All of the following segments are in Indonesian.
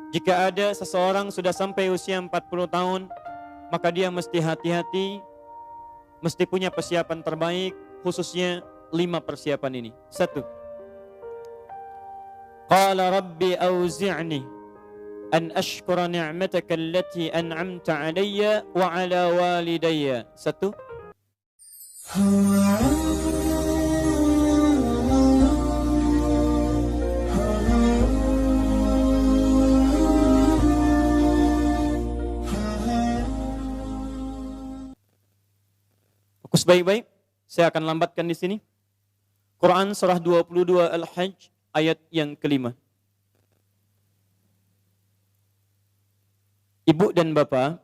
Jika ada seseorang sudah sampai usia 40 tahun, maka dia mesti hati-hati, mesti punya persiapan terbaik, khususnya 5 persiapan ini. 1. Qala rabbi auzi'ni an ashkura ni'mataka allati an'amta alayya wa ala walidayya. 1. Fokus baik-baik. Saya akan lambatkan di sini. Quran surah 22 Al-Hajj ayat yang kelima. Ibu dan bapa,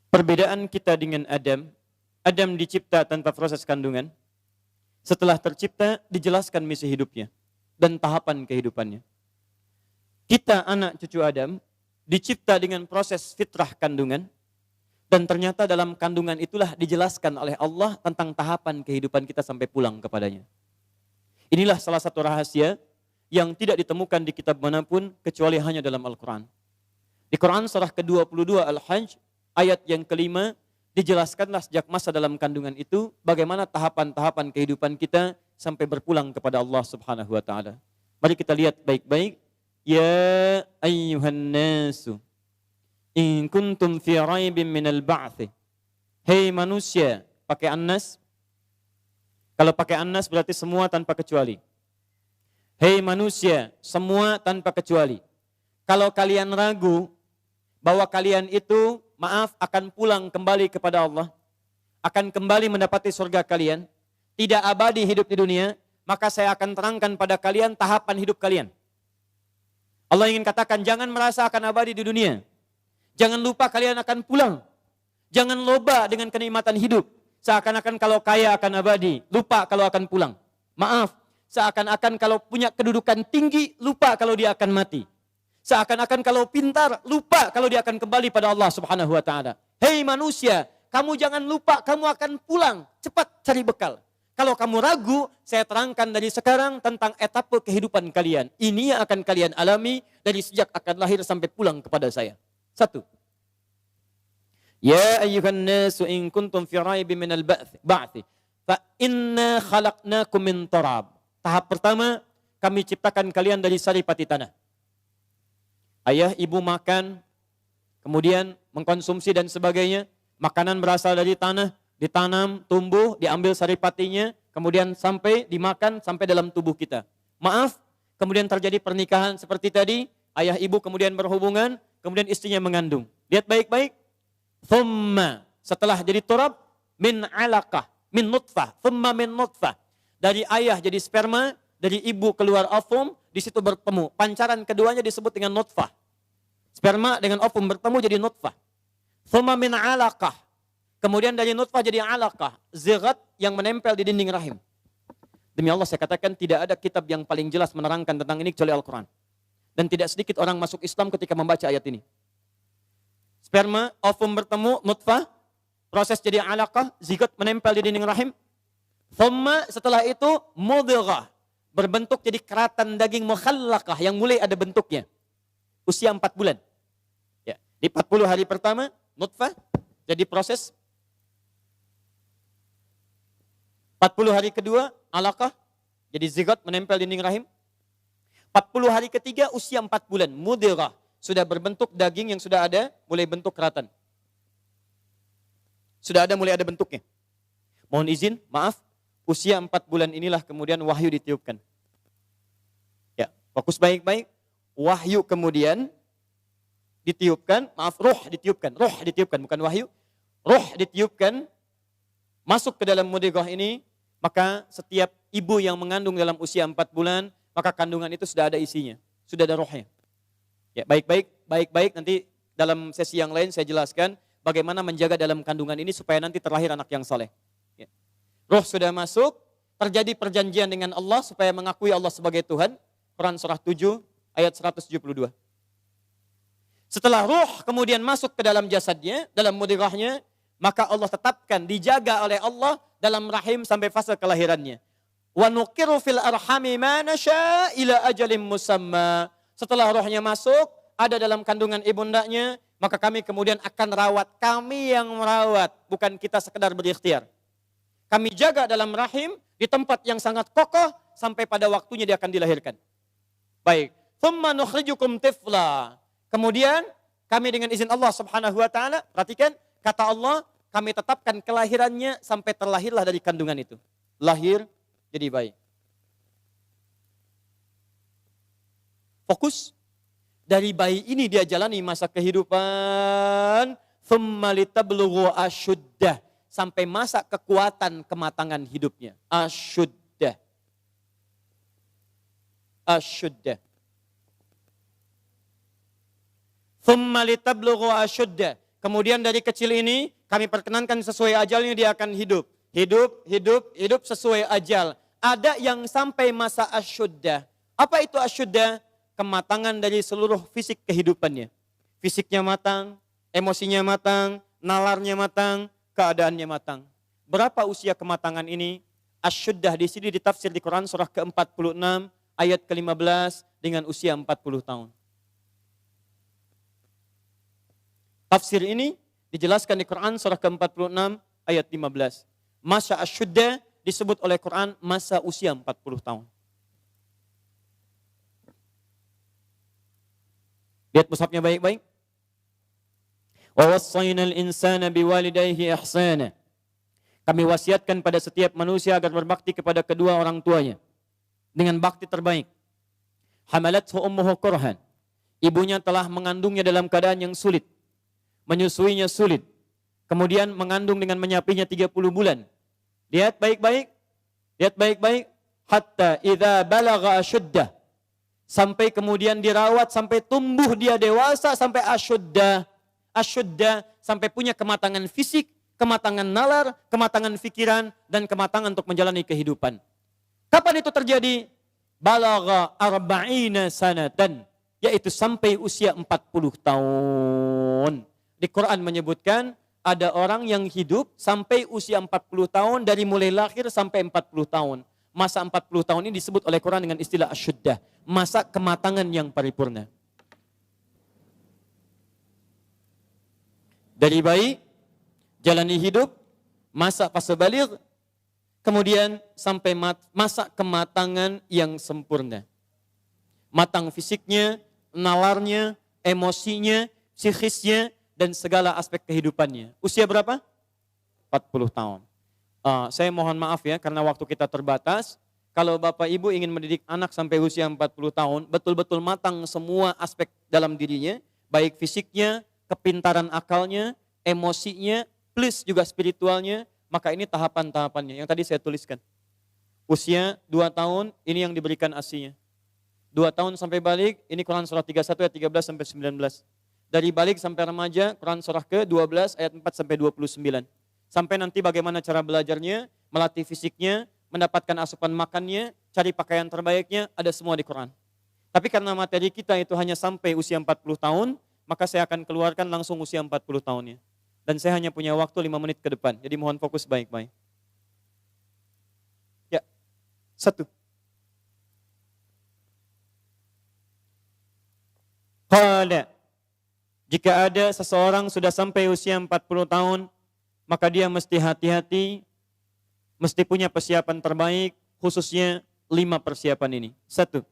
perbedaan kita dengan Adam. Adam dicipta tanpa proses kandungan. Setelah tercipta, dijelaskan misi hidupnya dan tahapan kehidupannya. Kita anak cucu Adam dicipta dengan proses fitrah kandungan. Dan ternyata dalam kandungan itulah dijelaskan oleh Allah tentang tahapan kehidupan kita sampai pulang kepadanya. Inilah salah satu rahasia yang tidak ditemukan di kitab manapun kecuali hanya dalam Al-Quran. Di Quran surah ke-22 Al-Hajj ayat yang kelima dijelaskanlah sejak masa dalam kandungan itu bagaimana tahapan-tahapan kehidupan kita sampai berpulang kepada Allah Subhanahu wa taala. Mari kita lihat baik-baik. Ya ayyuhan nasu in kuntum fi raibin minal ba'thi. Hei manusia, pakai annas. Kalau pakai annas berarti semua tanpa kecuali. Hei manusia, semua tanpa kecuali. Kalau kalian ragu bahwa kalian itu, maaf, akan pulang kembali kepada Allah, akan kembali mendapati surga kalian, tidak abadi hidup di dunia, maka saya akan terangkan pada kalian tahapan hidup kalian. Allah ingin katakan, jangan merasa akan abadi di dunia. Jangan lupa kalian akan pulang. Jangan loba dengan kenikmatan hidup. Seakan-akan kalau kaya akan abadi, lupa kalau akan pulang. Maaf, seakan-akan kalau punya kedudukan tinggi, lupa kalau dia akan mati. Seakan-akan kalau pintar, lupa kalau dia akan kembali pada Allah Subhanahu wa taala. Hei manusia, kamu jangan lupa kamu akan pulang. Cepat cari bekal. Kalau kamu ragu, saya terangkan dari sekarang tentang etapa kehidupan kalian. Ini yang akan kalian alami dari sejak akan lahir sampai pulang kepada saya. 1. Ya ayyuhan nasu in kuntum fi raibin minal ba'thi fa inna khalaqnakum min turab. Tahap pertama, kami ciptakan kalian dari saripati tanah. Ayah ibu makan, kemudian mengkonsumsi dan sebagainya. Makanan berasal dari tanah, ditanam, tumbuh, diambil saripatinya, kemudian sampai dimakan sampai dalam tubuh kita. Maaf, kemudian terjadi pernikahan seperti tadi, ayah ibu kemudian berhubungan, kemudian istrinya mengandung. Lihat baik-baik. Thumma, setelah jadi turab, min alaqah, min nutfah, thumma min nutfah. Dari ayah jadi sperma, dari ibu keluar ovum, di situ bertemu. Pancaran keduanya disebut dengan nutfah. Sperma dengan ovum bertemu jadi nutfah. Thumma min alaqah. Kemudian dari nutfah jadi alaqah, zigat yang menempel di dinding rahim. Demi Allah saya katakan tidak ada kitab yang paling jelas menerangkan tentang ini kecuali Al-Quran. Dan tidak sedikit orang masuk Islam ketika membaca ayat ini. Sperma, ovum bertemu, nutfah, proses jadi alaqah, zigot menempel di dinding rahim. Thumma, setelah itu, mudghah, berbentuk jadi keratan daging mukhallaqah yang mulai ada bentuknya. Usia 4 bulan. Ya, di 40 hari pertama, nutfah, jadi proses. 40 hari kedua, alaqah, jadi zigot menempel di dinding rahim. 40 hari ketiga usia 4 bulan, mudghah, sudah berbentuk daging yang sudah ada, mulai bentuk keratan. Sudah ada, mulai ada bentuknya. Mohon izin, maaf, usia 4 bulan inilah kemudian wahyu ditiupkan. Ya, fokus baik-baik. Wahyu kemudian ditiupkan, maaf, roh ditiupkan, bukan wahyu. Roh ditiupkan, masuk ke dalam mudghah ini, maka setiap ibu yang mengandung dalam usia 4 bulan, maka kandungan itu sudah ada isinya, sudah ada rohnya. Ya, baik-baik nanti dalam sesi yang lain saya jelaskan bagaimana menjaga dalam kandungan ini supaya nanti terlahir anak yang saleh. Ya. Roh sudah masuk, terjadi perjanjian dengan Allah supaya mengakui Allah sebagai Tuhan. Quran surah 7 ayat 172. Setelah roh kemudian masuk ke dalam jasadnya, dalam mudghahnya, maka Allah tetapkan, dijaga oleh Allah dalam rahim sampai fase kelahirannya. Wa nuqiru fil arhami ma nasya ila ajalin musamma. Setelah rohnya masuk, ada dalam kandungan ibundanya, maka kami kemudian akan rawat. Kami yang merawat, bukan kita sekedar berikhtiar. Kami jaga dalam rahim di tempat yang sangat kokoh sampai pada waktunya dia akan dilahirkan. Baik. Thumma nukhrijukum tifla. Kemudian kami dengan izin Allah Subhanahu wa taala, perhatikan kata Allah, kami tetapkan kelahirannya sampai terlahirlah dari kandungan itu. Lahir jadi bayi. Fokus. Dari bayi ini dia jalani masa kehidupan. Thumma litablughu asyuddah. Sampai masa kekuatan kematangan hidupnya. Asyuddah. Asyuddah. Thumma litablughu asyuddah. Kemudian dari kecil ini kami perkenankan sesuai ajalnya dia akan hidup. Hidup sesuai ajal. Ada yang sampai masa asyuddah. Apa itu asyuddah? Kematangan dari seluruh fisik kehidupannya. Fisiknya matang, emosinya matang, nalarnya matang, keadaannya matang. Berapa usia kematangan ini? Asyuddah di sini ditafsir di Quran surah ke-46 ayat ke-15 dengan usia 40 tahun. Tafsir ini dijelaskan di Quran surah ke-46 ayat 15. Masa asyuddah disebut oleh Quran masa usia 40 tahun. Lihat mushafnya baik-baik. Wa wassaynal insana biwalidayhi ihsana. Kami wasiatkan pada setiap manusia agar berbakti kepada kedua orang tuanya dengan bakti terbaik. Hamalathu ummuhu kurhan. Ibunya telah mengandungnya dalam keadaan yang sulit. Menyusuinya sulit. Kemudian mengandung dengan menyapinya 30 bulan. Lihat baik-baik. Lihat baik-baik. Hatta idza balagha asyuddah. Sampai kemudian dirawat, sampai tumbuh dia dewasa, sampai asyuddah. Asyuddah, sampai punya kematangan fisik, kematangan nalar, kematangan pikiran, dan kematangan untuk menjalani kehidupan. Kapan itu terjadi? Balagha arba'ina sanatan, yaitu sampai usia 40 tahun. Di Quran menyebutkan, ada orang yang hidup sampai usia 40 tahun, dari mulai lahir sampai 40 tahun. Masa 40 tahun ini disebut oleh Quran dengan istilah asyuddah. Masa kematangan yang paripurna. Dari bayi, jalani hidup, masa fase baligh, kemudian sampai masa kematangan yang sempurna. Matang fisiknya, nalarnya, emosinya, psikisnya, dan segala aspek kehidupannya. Usia berapa? 40 tahun. Saya mohon maaf ya, karena waktu kita terbatas. Kalau Bapak Ibu ingin mendidik anak sampai usia 40 tahun, betul-betul matang semua aspek dalam dirinya, baik fisiknya, kepintaran akalnya, emosinya, plus juga spiritualnya, maka ini tahapan-tahapannya yang tadi saya tuliskan. Usia 2 tahun, ini yang diberikan ASI-nya. 2 tahun sampai balik, ini Quran surah 31 ayat 13 sampai 19. Dari balik sampai remaja, Quran surah ke-12 ayat 4 sampai 29. Sampai nanti bagaimana cara belajarnya, melatih fisiknya, mendapatkan asupan makannya, cari pakaian terbaiknya, ada semua di Quran. Tapi karena materi kita itu hanya sampai usia 40 tahun, maka saya akan keluarkan langsung usia 40 tahunnya. Dan saya hanya punya waktu 5 menit ke depan, jadi mohon fokus baik-baik. Ya, 1. Qala, jika ada seseorang sudah sampai usia 40 tahun, maka dia mesti hati-hati, mesti punya persiapan terbaik, khususnya 5 persiapan ini. 1.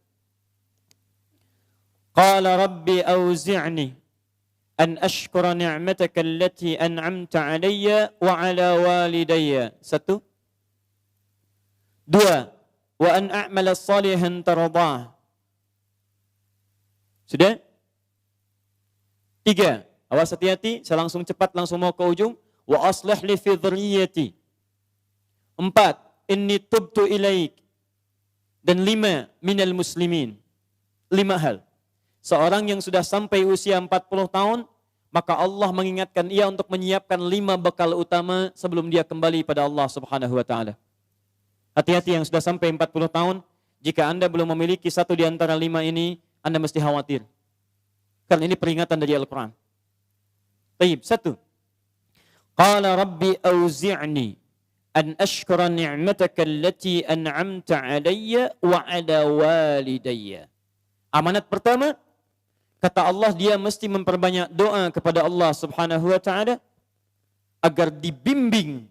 Qala rabbi auzi'ni an ashkura ni'mataka allati an'amta alayya wa ala walidayya. 1. 2. Wa an a'mala salihan tardah. Sudah? 3. Awas hati-hati, saya langsung cepat, langsung mau ke ujung. Wa aslih li fi dhurriyyati. 4. Inni tubtu ilaik. Dan 5. Minal muslimin. 5 hal. Seorang yang sudah sampai usia 40 tahun, maka Allah mengingatkan ia untuk menyiapkan 5 bekal utama sebelum dia kembali pada Allah Subhanahu wa taala. Hati-hati yang sudah sampai 40 tahun, jika Anda belum memiliki satu di antara 5 ini, Anda mesti khawatir. Karena ini peringatan dari Al-Quran. Baik, 1. Qala rabbi auzi'ni an ashkura ni'mataka allati an'amta alayya wa ala walidayya. Amanat pertama, kata Allah, dia mesti memperbanyak doa kepada Allah Subhanahu wa taala agar dibimbing.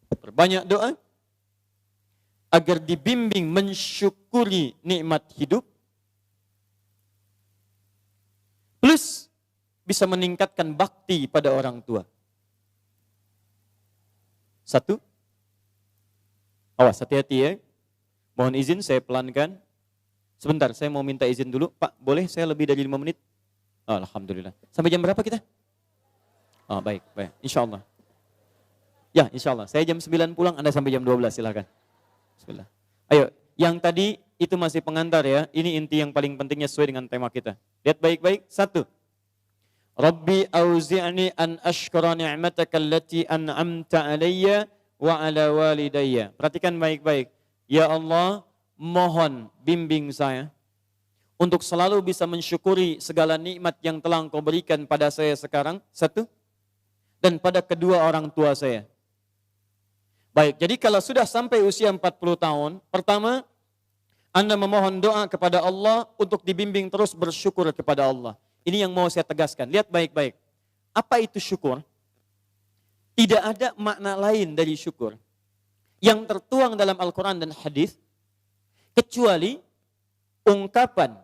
Perbanyak doa agar dibimbing mensyukuri nikmat hidup. Plus bisa meningkatkan bakti pada orang tua. Satu. Awas, hati-hati ya. Mohon izin saya pelankan. Sebentar, saya mau minta izin dulu. Pak, boleh saya lebih dari 5 menit? Oh, alhamdulillah. Sampai jam berapa kita? Oh, baik. Insya Allah. Ya, insya Allah. Saya jam 9 pulang, Anda sampai jam 12, silakan. Bismillah. Ayo, yang tadi itu masih pengantar ya. Ini inti yang paling pentingnya sesuai dengan tema kita. Lihat baik-baik. 1. Rabbi auzi'ni an ashkura ni'mataka allati an'amta alayya wa ala walidayya. Perhatikan baik-baik. Ya Allah, mohon bimbing saya untuk selalu bisa mensyukuri segala nikmat yang telah Engkau berikan pada saya sekarang. 1. Dan pada kedua orang tua saya. Baik, jadi kalau sudah sampai usia 40 tahun, pertama, Anda memohon doa kepada Allah untuk dibimbing terus bersyukur kepada Allah. Ini yang mau saya tegaskan. Lihat baik-baik. Apa itu syukur? Tidak ada makna lain dari syukur yang tertuang dalam Al-Quran dan hadis kecuali ungkapan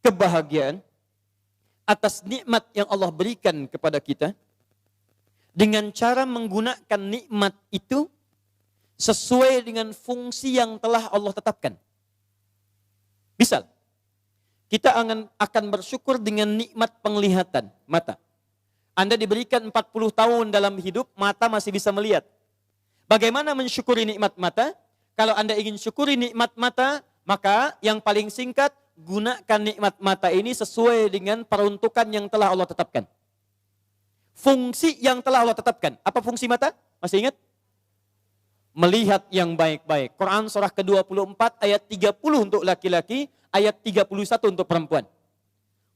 kebahagiaan atas nikmat yang Allah berikan kepada kita dengan cara menggunakan nikmat itu sesuai dengan fungsi yang telah Allah tetapkan. Misal, kita akan bersyukur dengan nikmat penglihatan mata. Anda diberikan 40 tahun dalam hidup, mata masih bisa melihat. Bagaimana mensyukuri nikmat mata? Kalau Anda ingin syukuri nikmat mata, maka yang paling singkat, gunakan nikmat mata ini sesuai dengan peruntukan yang telah Allah tetapkan. Fungsi yang telah Allah tetapkan. Apa fungsi mata? Masih ingat? Melihat yang baik-baik. Quran surah ke-24 ayat 30 untuk laki-laki, ayat 31 untuk perempuan.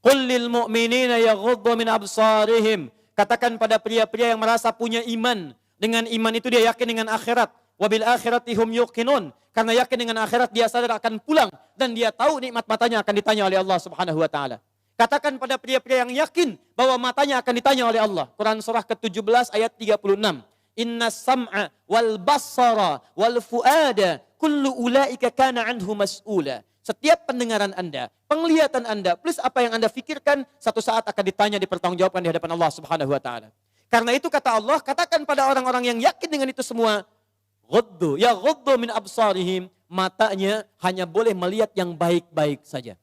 Qul lil mu'minina yaghuddu min absarihim. Katakan pada pria-pria yang merasa punya iman. Dengan iman itu dia yakin dengan akhirat. Wabil akhirati hum yuqinun. Karena yakin dengan akhirat dia sadar akan pulang. Dan dia tahu nikmat matanya akan ditanya oleh Allah Subhanahu wa ta'ala. Katakan pada pria-pria yang yakin bahwa matanya akan ditanya oleh Allah. Quran surah ke-17 ayat 36. Inna sam'a wal basara wal fuada kullu ulaika kana anhu mas'ula. Setiap pendengaran Anda, penglihatan Anda, plus apa yang Anda fikirkan, satu saat akan ditanya, dipertanggungjawabkan di hadapan Allah Subhanahu wa ta'ala. Karena itu kata Allah, katakan pada orang-orang yang yakin dengan itu semua, ghuddu min absarihim, matanya hanya boleh melihat yang baik-baik saja.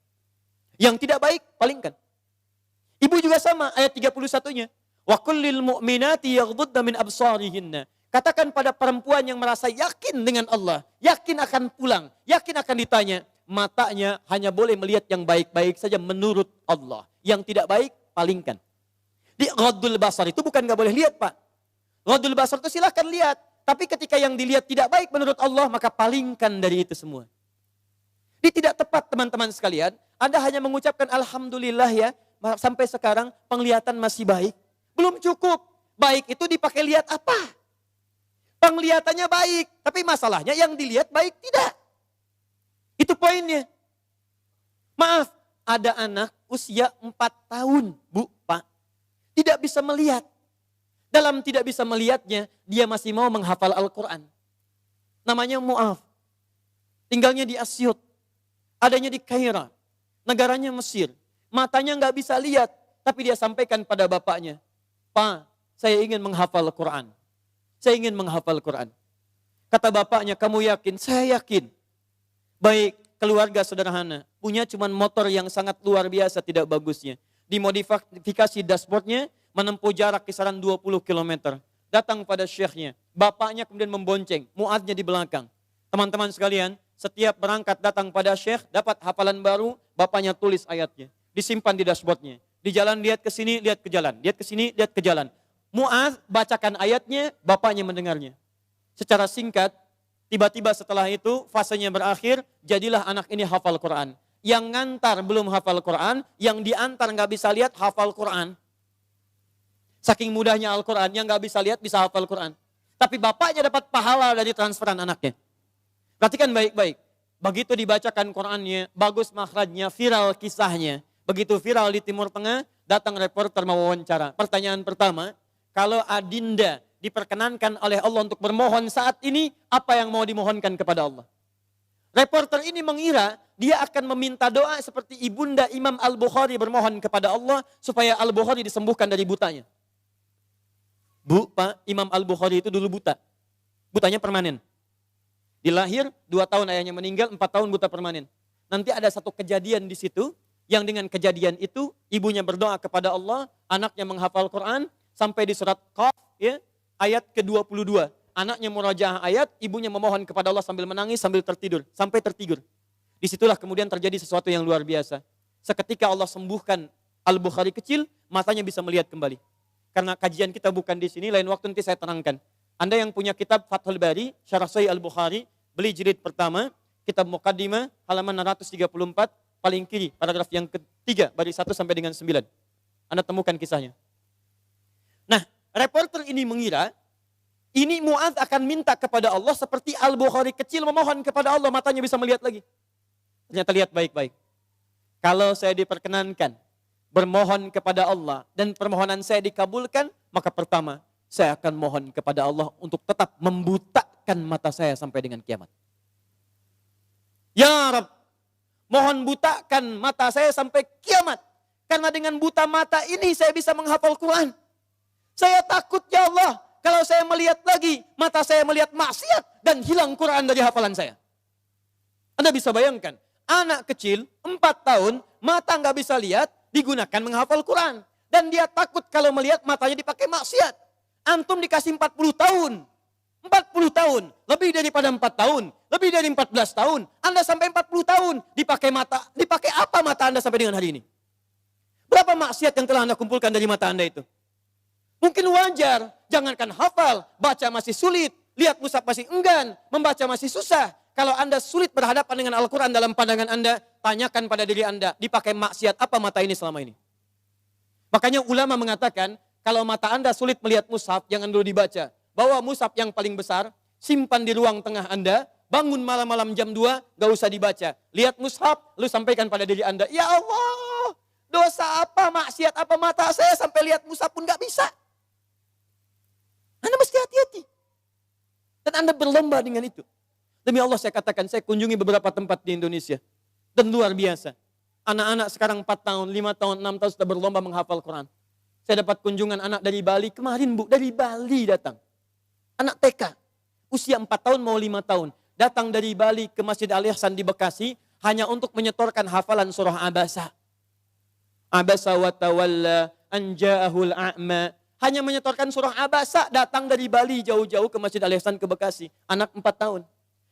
Yang tidak baik, palingkan. Ibu juga sama, ayat 31-nya. Wa kullil mu'minati yaghdudna min absarihinna. Katakan pada perempuan yang merasa yakin dengan Allah, yakin akan pulang, yakin akan ditanya, matanya hanya boleh melihat yang baik-baik saja menurut Allah. Yang tidak baik, palingkan. Di ghaddul basar itu bukan gak boleh lihat, Pak. Ghaddul basar itu silahkan lihat. Tapi ketika yang dilihat tidak baik menurut Allah, maka palingkan dari itu semua. Ini tidak tepat, teman-teman sekalian. Anda hanya mengucapkan Alhamdulillah ya, sampai sekarang penglihatan masih baik. Belum cukup. Baik itu dipakai lihat apa? Penglihatannya baik. Tapi masalahnya yang dilihat baik tidak. Itu poinnya. Maaf, ada anak usia 4 tahun, Bu, Pak. Tidak bisa melihat. Dalam tidak bisa melihatnya, dia masih mau menghafal Al-Quran. Namanya Mu'af. Tinggalnya di Asyut. Adanya di Kaira. Negaranya Mesir. Matanya nggak bisa lihat. Tapi dia sampaikan pada bapaknya. Pak, saya ingin menghafal Al-Quran. Saya ingin menghafal Al-Quran. Kata bapaknya, kamu yakin? Saya yakin. Baik, keluarga sederhana. Punya cuman motor yang sangat luar biasa tidak bagusnya. Dimodifikasi dashboardnya, menempuh jarak kisaran 20 km. Datang pada syekhnya. Bapaknya kemudian membonceng. Mu'adznya di belakang. Teman-teman sekalian, setiap berangkat datang pada syekh, dapat hafalan baru, bapaknya tulis ayatnya. Disimpan di dashboardnya. Di jalan lihat ke sini, lihat ke jalan. Lihat ke sini, lihat ke jalan. Mu'adz bacakan ayatnya, bapaknya mendengarnya. Secara singkat, tiba-tiba setelah itu, fasenya berakhir, jadilah anak ini hafal Quran. Yang ngantar belum hafal Quran, yang diantar nggak bisa lihat, hafal Quran. Saking mudahnya Al-Quran, yang nggak bisa lihat, bisa hafal Quran. Tapi bapaknya dapat pahala dari transferan anaknya. Perhatikan baik-baik. Begitu dibacakan Qur'annya, bagus makhrajnya, viral kisahnya. Begitu viral di Timur Tengah, datang reporter mewawancara. Pertanyaan pertama, kalau adinda diperkenankan oleh Allah untuk bermohon saat ini, apa yang mau dimohonkan kepada Allah? Reporter ini mengira dia akan meminta doa seperti ibunda Imam Al-Bukhari bermohon kepada Allah supaya Al-Bukhari disembuhkan dari butanya. Bu, Pak, Imam Al-Bukhari itu dulu buta. Butanya permanen. Dilahir, 2 tahun ayahnya meninggal, 4 tahun buta permanen. Nanti ada satu kejadian di situ, yang dengan kejadian itu, ibunya berdoa kepada Allah, anaknya menghafal Quran, sampai di surat Qaf, ya, ayat ke-22. Anaknya murajaah ayat, ibunya memohon kepada Allah sambil menangis, sambil tertidur. Sampai tertidur. Disitulah kemudian terjadi sesuatu yang luar biasa. Seketika Allah sembuhkan Al-Bukhari kecil, matanya bisa melihat kembali. Karena kajian kita bukan di sini, lain waktu nanti saya terangkan. Anda yang punya kitab Fathul Bari, Syarah Sahih Al-Bukhari, beli jilid pertama, kitab Muqaddimah, halaman 634, paling kiri, paragraf yang ketiga, dari 1 sampai dengan 9. Anda temukan kisahnya. Nah, reporter ini mengira, ini Mu'adz akan minta kepada Allah seperti Al-Bukhari kecil memohon kepada Allah, matanya bisa melihat lagi. Ternyata lihat baik-baik. Kalau saya diperkenankan bermohon kepada Allah dan permohonan saya dikabulkan, maka pertama, saya akan mohon kepada Allah untuk tetap membutakan mata saya sampai dengan kiamat. Ya Rabb, mohon butakan mata saya sampai kiamat. Karena dengan buta mata ini saya bisa menghafal Quran. Saya takut ya Allah, kalau saya melihat lagi, mata saya melihat maksiat dan hilang Quran dari hafalan saya. Anda bisa bayangkan, anak kecil 4 tahun, mata nggak bisa lihat, digunakan menghafal Quran. Dan dia takut kalau melihat matanya dipakai maksiat. Antum dikasih 40 tahun. 40 tahun. Lebih daripada 4 tahun. Lebih dari 14 tahun. Anda sampai 40 tahun. Dipakai mata. Dipakai apa mata Anda sampai dengan hari ini? Berapa maksiat yang telah Anda kumpulkan dari mata Anda itu? Mungkin wajar. Jangankan hafal. Baca masih sulit. Lihat mushaf masih enggan. Membaca masih susah. Kalau Anda sulit berhadapan dengan Al-Quran dalam pandangan Anda, tanyakan pada diri Anda. Dipakai maksiat apa mata ini selama ini? Makanya ulama mengatakan, kalau mata Anda sulit melihat mushaf, jangan dulu dibaca. Bawa mushaf yang paling besar, simpan di ruang tengah Anda, bangun malam-malam jam 2, gak usah dibaca. Lihat mushaf, lalu sampaikan pada diri Anda, ya Allah, dosa apa, maksiat apa mata saya sampai lihat mushaf pun gak bisa. Anda mesti hati-hati. Dan Anda berlomba dengan itu. Demi Allah saya katakan, saya kunjungi beberapa tempat di Indonesia. Dan luar biasa. Anak-anak sekarang 4 tahun, 5 tahun, 6 tahun sudah berlomba menghafal Quran. Saya dapat kunjungan anak dari Bali kemarin Bu, dari Bali datang. Anak TK, usia 4 tahun mau 5 tahun. Datang dari Bali ke Masjid Al-Ihsan di Bekasi, hanya untuk menyetorkan hafalan surah Abasa. Abasa wa tawalla an ja'ahul a'ma. Hanya menyetorkan surah Abasa, datang dari Bali jauh-jauh ke Masjid Al-Ihsan ke Bekasi. Anak 4 tahun.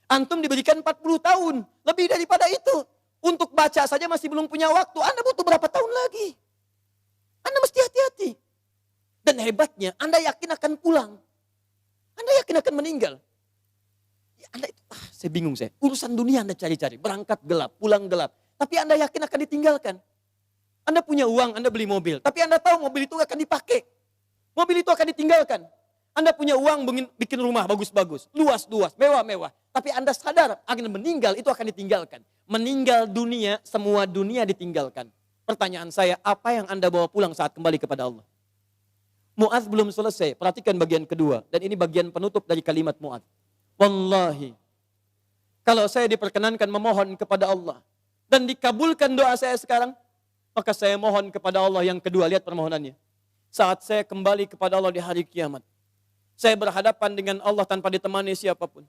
Antum diberikan 40 tahun, lebih daripada itu. Untuk baca saja masih belum punya waktu, Anda butuh berapa tahun lagi? Anda mesti hati-hati. Dan hebatnya, Anda yakin akan pulang. Anda yakin akan meninggal. Ya, Anda itu, saya bingung saya. Urusan dunia Anda cari-cari. Berangkat gelap, pulang gelap. Tapi Anda yakin akan ditinggalkan. Anda punya uang, Anda beli mobil. Tapi Anda tahu mobil itu akan dipakai. Mobil itu akan ditinggalkan. Anda punya uang bikin rumah bagus-bagus. Luas-luas, mewah-mewah. Tapi Anda sadar akan meninggal, itu akan ditinggalkan. Meninggal dunia, semua dunia ditinggalkan. Pertanyaan saya, apa yang Anda bawa pulang saat kembali kepada Allah? Mu'adz belum selesai, perhatikan bagian kedua. Dan ini bagian penutup dari kalimat Mu'adz. Wallahi, kalau saya diperkenankan memohon kepada Allah, dan dikabulkan doa saya sekarang, maka saya mohon kepada Allah yang kedua, lihat permohonannya. Saat saya kembali kepada Allah di hari kiamat, saya berhadapan dengan Allah tanpa ditemani siapapun.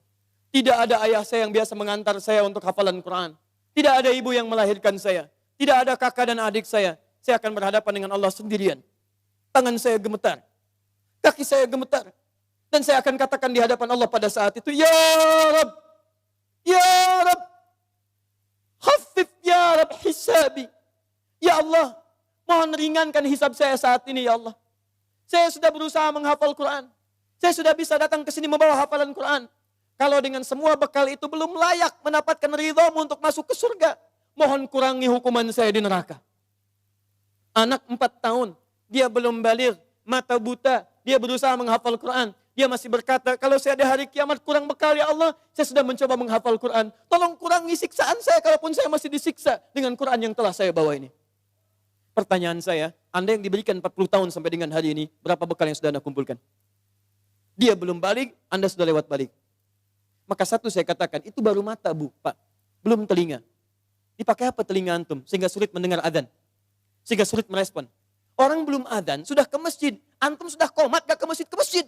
Tidak ada ayah saya yang biasa mengantar saya untuk hafalan Quran. Tidak ada ibu yang melahirkan saya. Tidak ada kakak dan adik saya. Saya akan berhadapan dengan Allah sendirian. Tangan saya gemetar. Kaki saya gemetar. Dan saya akan katakan di hadapan Allah pada saat itu, Ya Rabb, Ya Rabb, khaffif Ya Rabb hisabi. Ya Allah, mohon ringankan hisab saya saat ini ya Allah. Saya sudah berusaha menghafal Quran. Saya sudah bisa datang ke sini membawa hafalan Quran. Kalau dengan semua bekal itu belum layak mendapatkan ridhamu untuk masuk ke surga, mohon kurangi hukuman saya di neraka. Anak 4 tahun, dia belum baligh, mata buta, dia berusaha menghafal Quran. Dia masih berkata, kalau saya ada hari kiamat kurang bekal ya Allah, saya sudah mencoba menghafal Quran. Tolong kurangi siksaan saya kalaupun saya masih disiksa dengan Quran yang telah saya bawa ini. Pertanyaan saya, Anda yang diberikan 40 tahun sampai dengan hari ini, berapa bekal yang sudah Anda kumpulkan? Dia belum balik, Anda sudah lewat balik. Maka satu saya katakan, itu baru mata Bu, Pak. Belum telinga. Dipakai apa telinga antum? Sehingga sulit mendengar adzan. Sehingga sulit merespon. Orang belum adzan, sudah ke masjid. Antum sudah komat, gak ke masjid, ke masjid.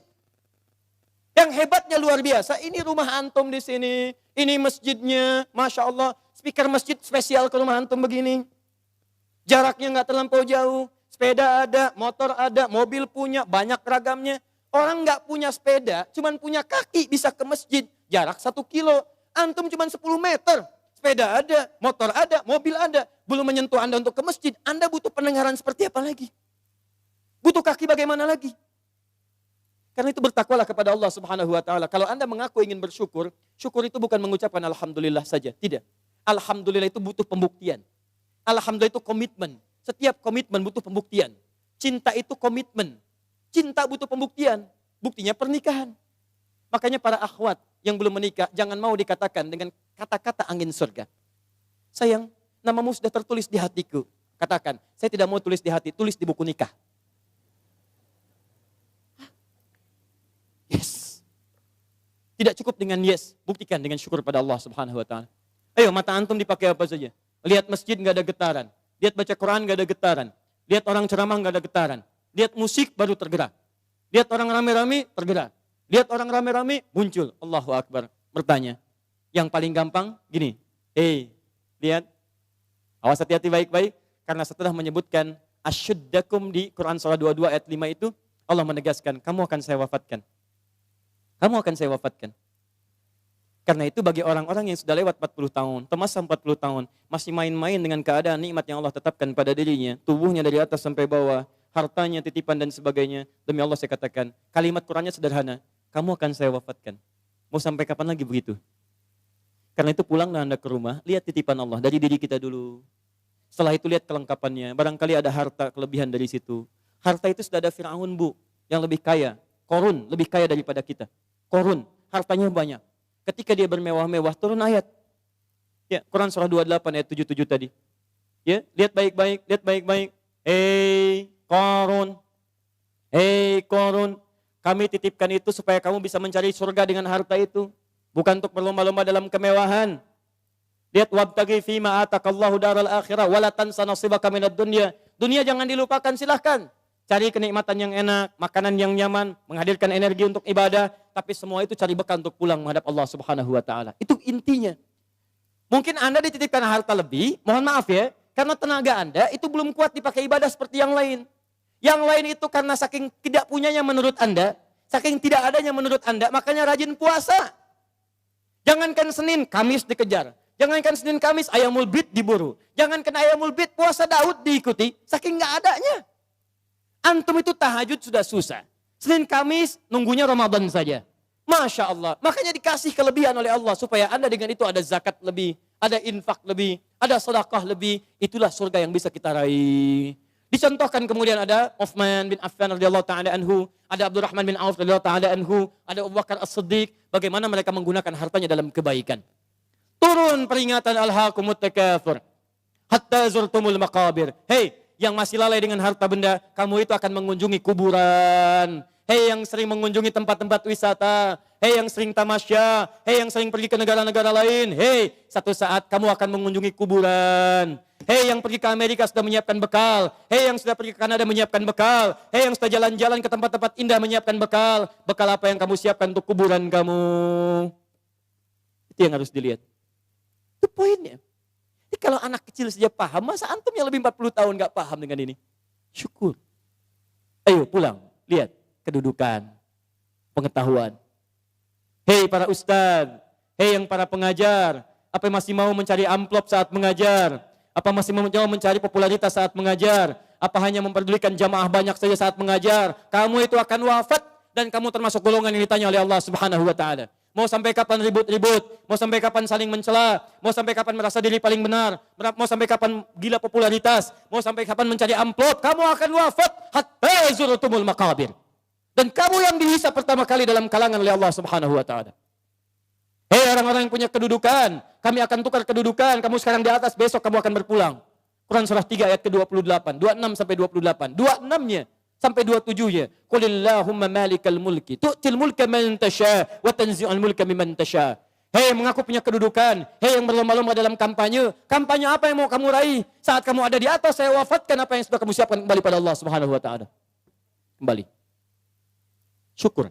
Yang hebatnya luar biasa, ini rumah antum di sini. Ini masjidnya, Masya Allah. Speaker masjid spesial ke rumah antum begini. Jaraknya gak terlampau jauh. Sepeda ada, motor ada, mobil punya, banyak ragamnya. Orang gak punya sepeda, cuman punya kaki bisa ke masjid. Jarak 1 kilo, antum cuman 10 meter. Sepeda ada, motor ada, mobil ada. Belum menyentuh Anda untuk ke masjid. Anda butuh pendengaran seperti apa lagi? Butuh kaki bagaimana lagi? Karena itu bertakwalah kepada Allah Subhanahu wa taala. Kalau Anda mengaku ingin bersyukur, syukur itu bukan mengucapkan alhamdulillah saja, tidak. Alhamdulillah itu butuh pembuktian. Alhamdulillah itu komitmen. Setiap komitmen butuh pembuktian. Cinta itu komitmen. Cinta butuh pembuktian. Buktinya pernikahan. Makanya para akhwat yang belum menikah, jangan mau dikatakan dengan kata-kata angin surga. Sayang, namamu sudah tertulis di hatiku. Katakan, saya tidak mau tulis di hati, tulis di buku nikah. Yes. Tidak cukup dengan yes, buktikan dengan syukur pada Allah Subhanahu wa taala. Ayo, mata antum dipakai apa saja? Lihat masjid enggak ada getaran, lihat baca Quran enggak ada getaran, lihat orang ceramah enggak ada getaran, lihat musik baru tergerak. Lihat orang rame-rame tergerak. Lihat orang rame-rame muncul, Allahu Akbar. Bertanya, yang paling gampang gini. Lihat. Awas hati-hati baik-baik karena setelah menyebutkan asyuddakum di Quran surah 22 ayat 5 itu, Allah menegaskan, kamu akan saya wafatkan. Kamu akan saya wafatkan. Karena itu bagi orang-orang yang sudah lewat 40 tahun, masa 40 tahun, masih main-main dengan keadaan nikmat yang Allah tetapkan pada dirinya, tubuhnya dari atas sampai bawah, hartanya, titipan dan sebagainya, demi Allah saya katakan, kalimat Qurannya sederhana, kamu akan saya wafatkan. Mau sampai kapan lagi begitu? Karena itu pulanglah Anda ke rumah, lihat titipan Allah dari diri kita dulu. Setelah itu lihat kelengkapannya, barangkali ada harta kelebihan dari situ. Harta itu sudah ada Fir'aun Bu, yang lebih kaya, Korun lebih kaya daripada kita. Korun, hartanya banyak. Ketika dia bermewah-mewah, turun ayat. Ya, Quran surah 28 ayat 77 tadi. Ya, lihat baik-baik, lihat baik-baik. Korun, Korun, kami titipkan itu supaya kamu bisa mencari surga dengan harta itu. Bukan untuk berlomba-lomba dalam kemewahan. Lihat wabtaghi fima atakallahu daral akhirah wala tansa nasibaka minad dunya. Dunia jangan dilupakan, silahkan. Cari kenikmatan yang enak, makanan yang nyaman, menghadirkan energi untuk ibadah, tapi semua itu cari bekal untuk pulang menghadap Allah Subhanahu wa taala. Itu intinya. Mungkin Anda dititipkan harta lebih, mohon maaf ya, karena tenaga Anda itu belum kuat dipakai ibadah seperti yang lain. Yang lain itu karena saking tidak punyanya menurut Anda, saking tidak adanya menurut Anda, makanya rajin puasa. Jangankan Senin, Kamis dikejar. Jangankan Senin, Kamis, ayamul bid diburu. Jangankan ayamul bid, puasa Daud diikuti, saking nggak adanya. Antum itu tahajud sudah susah. Senin Kamis nunggunya Ramadan saja. Masya Allah. Makanya dikasih kelebihan oleh Allah. Supaya Anda dengan itu ada zakat lebih. Ada infak lebih. Ada sedekah lebih. Itulah surga yang bisa kita raih. Dicontohkan kemudian ada Uthman bin Affan radhiyallahu ta'ala anhu. Ada Abdurrahman bin Auf radhiyallahu ta'ala anhu. Ada Abu Bakar As-Siddiq. Bagaimana mereka menggunakan hartanya dalam kebaikan. Turun peringatan alhaakumut takatsur. Hatta zurtumul maqabir. Hei, yang masih lalai dengan harta benda, kamu itu akan mengunjungi kuburan. Hei yang sering mengunjungi tempat-tempat wisata. Hei yang sering tamasya. Hei yang sering pergi ke negara-negara lain. Hei, satu saat kamu akan mengunjungi kuburan. Hei yang pergi ke Amerika sudah menyiapkan bekal. Hei yang sudah pergi ke Kanada menyiapkan bekal. Hei yang sudah jalan-jalan ke tempat-tempat indah menyiapkan bekal. Bekal apa yang kamu siapkan untuk kuburan kamu? Itu yang harus dilihat. Itu poinnya. Jadi kalau anak kecil saja paham, masa antum yang lebih 40 tahun gak paham dengan ini? Syukur. Ayo pulang, lihat kedudukan, pengetahuan. Hei para ustadz, hei yang para pengajar, apa masih mau mencari amplop saat mengajar? Apa masih mau mencari popularitas saat mengajar? Apa hanya memperdulikan jamaah banyak saja saat mengajar? Kamu itu akan wafat dan kamu termasuk golongan yang ditanya oleh Allah Subhanahu wa taala. Mau sampai kapan ribut-ribut? Mau sampai kapan saling mencela? Mau sampai kapan merasa diri paling benar? Mau sampai kapan gila popularitas? Mau sampai kapan mencari amplop? Kamu akan wafat hatta zurtumul maqabir. Dan kamu yang dihisab pertama kali dalam kalangan oleh Allah Subhanahu wa taala. Hei orang-orang yang punya kedudukan, kami akan tukar kedudukan, kamu sekarang di atas, besok kamu akan berpulang. Quran surah 3 ayat ke-28, 26 sampai 28. 26-nya sampai 27-nya. Qulillahumma malikal mulki, tu'til mulka man tasha wa tanzi'ul mulka mimman tasha. Hei mengaku punya kedudukan, hei yang berlomba-lomba dalam kampanye. Kampanye apa yang mau kamu raih? Saat kamu ada di atas, saya wafatkan apa yang sudah kamu siapkan kembali pada Allah Subhanahu wa taala. Kembali. Syukur.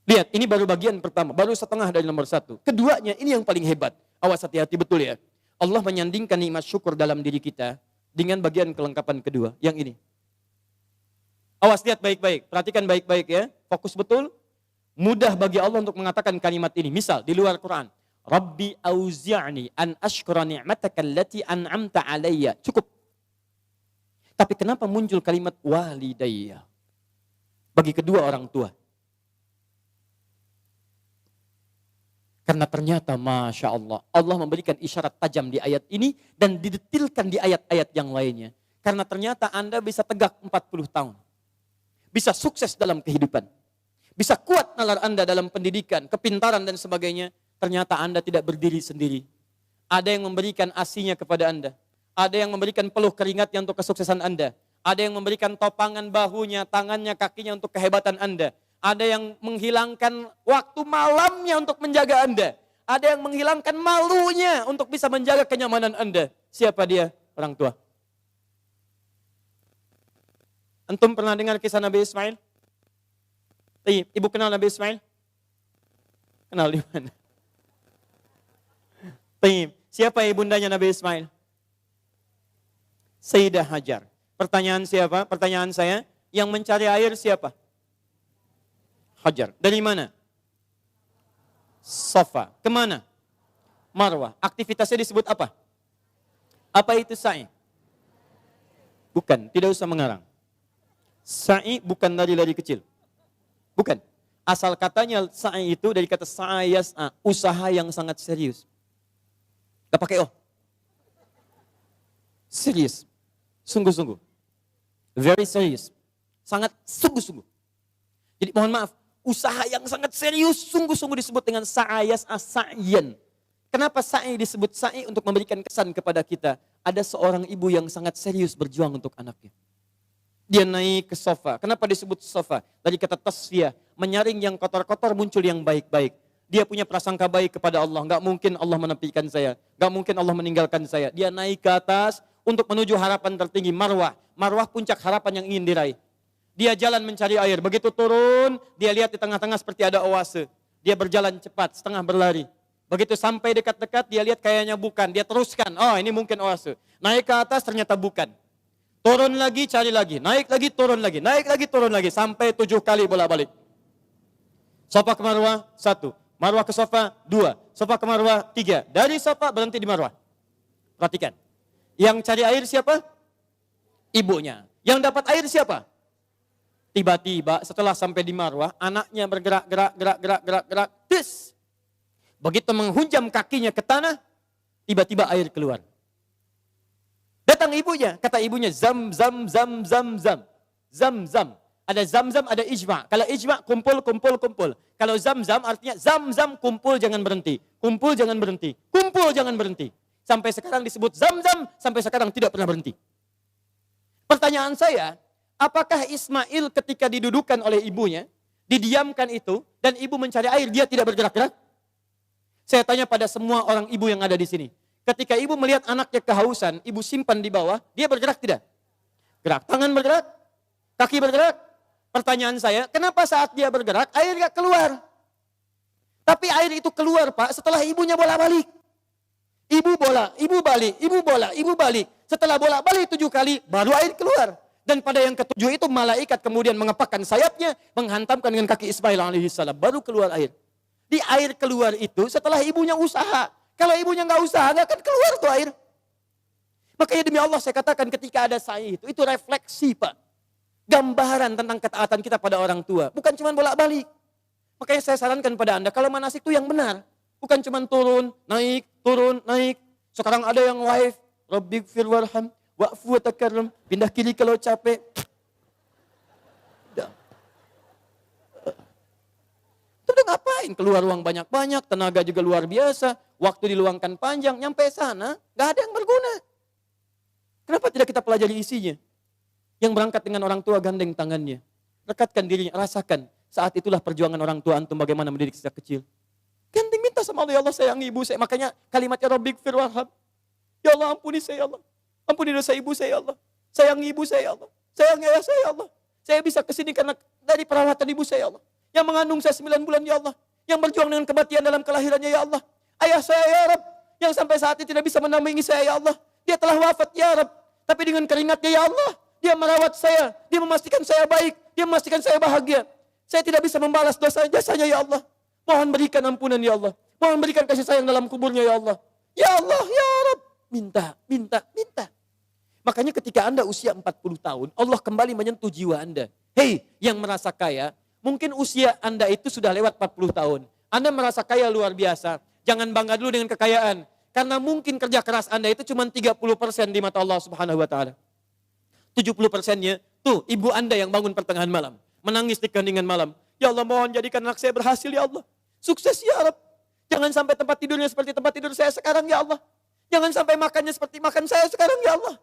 Lihat, ini baru bagian pertama, baru setengah dari nomor 1. Keduanya, ini yang paling hebat. Awas, hati-hati betul ya. Allah menyandingkan nikmat syukur dalam diri kita dengan bagian kelengkapan kedua, yang ini. Awas, lihat baik-baik, perhatikan baik-baik ya. Fokus betul. Mudah bagi Allah untuk mengatakan kalimat ini. Misal di luar Quran, Rabbi auzi'ni an ashkura ni'mataka allati an'amta alayya. Cukup. Tapi kenapa muncul kalimat walidayya? Bagi kedua orang tua. Karena ternyata Masya Allah, Allah memberikan isyarat tajam di ayat ini dan didetilkan di ayat-ayat yang lainnya. Karena ternyata Anda bisa tegak 40 tahun. Bisa sukses dalam kehidupan. Bisa kuat nalar Anda dalam pendidikan, kepintaran dan sebagainya. Ternyata Anda tidak berdiri sendiri. Ada yang memberikan asinya kepada Anda. Ada yang memberikan peluh keringatnya untuk kesuksesan Anda. Ada yang memberikan topangan bahunya, tangannya, kakinya untuk kehebatan Anda. Ada yang menghilangkan waktu malamnya untuk menjaga Anda. Ada yang menghilangkan malunya untuk bisa menjaga kenyamanan Anda. Siapa dia? Orang tua. Antum pernah dengar kisah Nabi Ismail? Ibu kenal Nabi Ismail? Kenal di mana? Siapa ibundanya Nabi Ismail? Sayyidah Hajar. Pertanyaan siapa? Pertanyaan saya, yang mencari air siapa? Hajar. Dari mana? Safa. Kemana? Marwah. Aktivitasnya disebut apa? Apa itu sa'i? Bukan, tidak usah mengarang. Sa'i bukan lari-lari kecil. Bukan. Asal katanya sa'i itu dari kata sa'ayas'a, usaha yang sangat serius. Gak pakai oh. Serius. Sungguh-sungguh. Very serious. Sangat sungguh-sungguh. Jadi mohon maaf, usaha yang sangat serius, sungguh-sungguh disebut dengan sa'ayas'a sa'yan. Kenapa sa'i disebut sa'i? Untuk memberikan kesan kepada kita. Ada seorang ibu yang sangat serius berjuang untuk anaknya. Dia naik ke sofa. Kenapa disebut sofa? Dari kata tasfiyah, menyaring yang kotor-kotor muncul yang baik-baik. Dia punya prasangka baik kepada Allah. Gak mungkin Allah menepikan saya. Gak mungkin Allah meninggalkan saya. Dia naik ke atas untuk menuju harapan tertinggi, marwah. Marwah puncak harapan yang ingin diraih. Dia jalan mencari air. Begitu turun, dia lihat di tengah-tengah seperti ada oase. Dia berjalan cepat, setengah berlari. Begitu sampai dekat-dekat, dia lihat kayaknya bukan. Dia teruskan, oh ini mungkin oase. Naik ke atas, ternyata bukan. Turun lagi, cari lagi. Naik lagi, turun lagi. Naik lagi, turun lagi. Sampai 7 kali bolak-balik. Sofa ke Marwah, 1. Marwah ke Sofa, 2. Sofa ke Marwah, 3. Dari Sofa berhenti di Marwah. Perhatikan. Yang cari air siapa? Ibunya. Yang dapat air siapa? Tiba-tiba setelah sampai di Marwah, anaknya bergerak. Tis. Begitu menghunjam kakinya ke tanah, tiba-tiba air keluar. Datang ibunya, kata ibunya, zam. Ada zam, ada ijma. Kalau ijma, kumpul. Kalau zam, artinya zam, kumpul jangan berhenti. Kumpul jangan berhenti. Sampai sekarang disebut zam, sampai sekarang tidak pernah berhenti. Pertanyaan saya, apakah Ismail ketika didudukan oleh ibunya, didiamkan itu, dan ibu mencari air, dia tidak bergerak-gerak? Saya tanya pada semua orang ibu yang ada di sini. Ketika ibu melihat anaknya kehausan, ibu simpan di bawah, dia bergerak tidak? Gerak. Tangan bergerak? Kaki bergerak? Pertanyaan saya, kenapa saat dia bergerak, air gak keluar? Tapi air itu keluar Pak, setelah ibunya bolak-balik. Ibu balik. Setelah bolak-balik 7 kali, baru air keluar. Dan pada yang ke-7 itu, malaikat kemudian mengepakkan sayapnya, menghantamkan dengan kaki Ismail alaihissalam, baru keluar air. Di air keluar itu, setelah ibunya usaha. Kalau ibunya nggak usaha, nggak akan keluar tuh air. Makanya demi Allah saya katakan ketika ada sa'i itu refleksi Pak. Gambaran tentang ketaatan kita pada orang tua. Bukan cuma bolak-balik. Makanya saya sarankan pada Anda, kalau manasik itu yang benar. Bukan cuma turun, naik. Sekarang ada yang live. Rabbighfir warham, wa'fu wa takarram. Pindah kiri kalau capek. Itu ngapain? Keluar uang banyak-banyak, tenaga juga luar biasa, waktu diluangkan panjang, nyampe sana, gak ada yang berguna. Kenapa tidak kita pelajari isinya? Yang berangkat dengan orang tua gandeng tangannya. Rekatkan dirinya, rasakan. Saat itulah perjuangan orang tua antum bagaimana mendidik sejak kecil. Gandeng minta sama Allah, ya Allah sayangi ibu saya. Makanya kalimatnya Rabbighfir warham. Ya Allah ampuni saya ya Allah. Ampuni dosa ibu saya ya Allah. Sayangi ibu saya ya Allah. Sayangi ayah saya ya Allah. Saya bisa kesini karena dari perawatan ibu saya ya Allah. Yang mengandung saya 9 bulan ya Allah. Yang berjuang dengan kematian dalam kelahirannya ya Allah. Ayah saya ya Rabb. Yang sampai saat ini tidak bisa menampingi saya ya Allah. Dia telah wafat ya Rabb. Tapi dengan keringatnya ya Allah. Dia merawat saya. Dia memastikan saya baik. Dia memastikan saya bahagia. Saya tidak bisa membalas dosa jasanya ya Allah. Mohon berikan ampunan ya Allah. Mohon berikan kasih sayang dalam kuburnya ya Allah. Ya Allah ya Rabb. Minta, minta, minta. Makanya ketika Anda usia 40 tahun, Allah kembali menyentuh jiwa Anda. Hei, yang merasa kaya, mungkin usia Anda itu sudah lewat 40 tahun. Anda merasa kaya luar biasa. Jangan bangga dulu dengan kekayaan. Karena mungkin kerja keras Anda itu cuma 30% di mata Allah Subhanahu wa taala. 70%-nya, tuh ibu Anda yang bangun pertengahan malam. Menangis di keheningan malam. Ya Allah mohon jadikan anak saya berhasil ya Allah. Sukses ya Rabb. Jangan sampai tempat tidurnya seperti tempat tidur saya sekarang ya Allah. Jangan sampai makannya seperti makan saya sekarang ya Allah.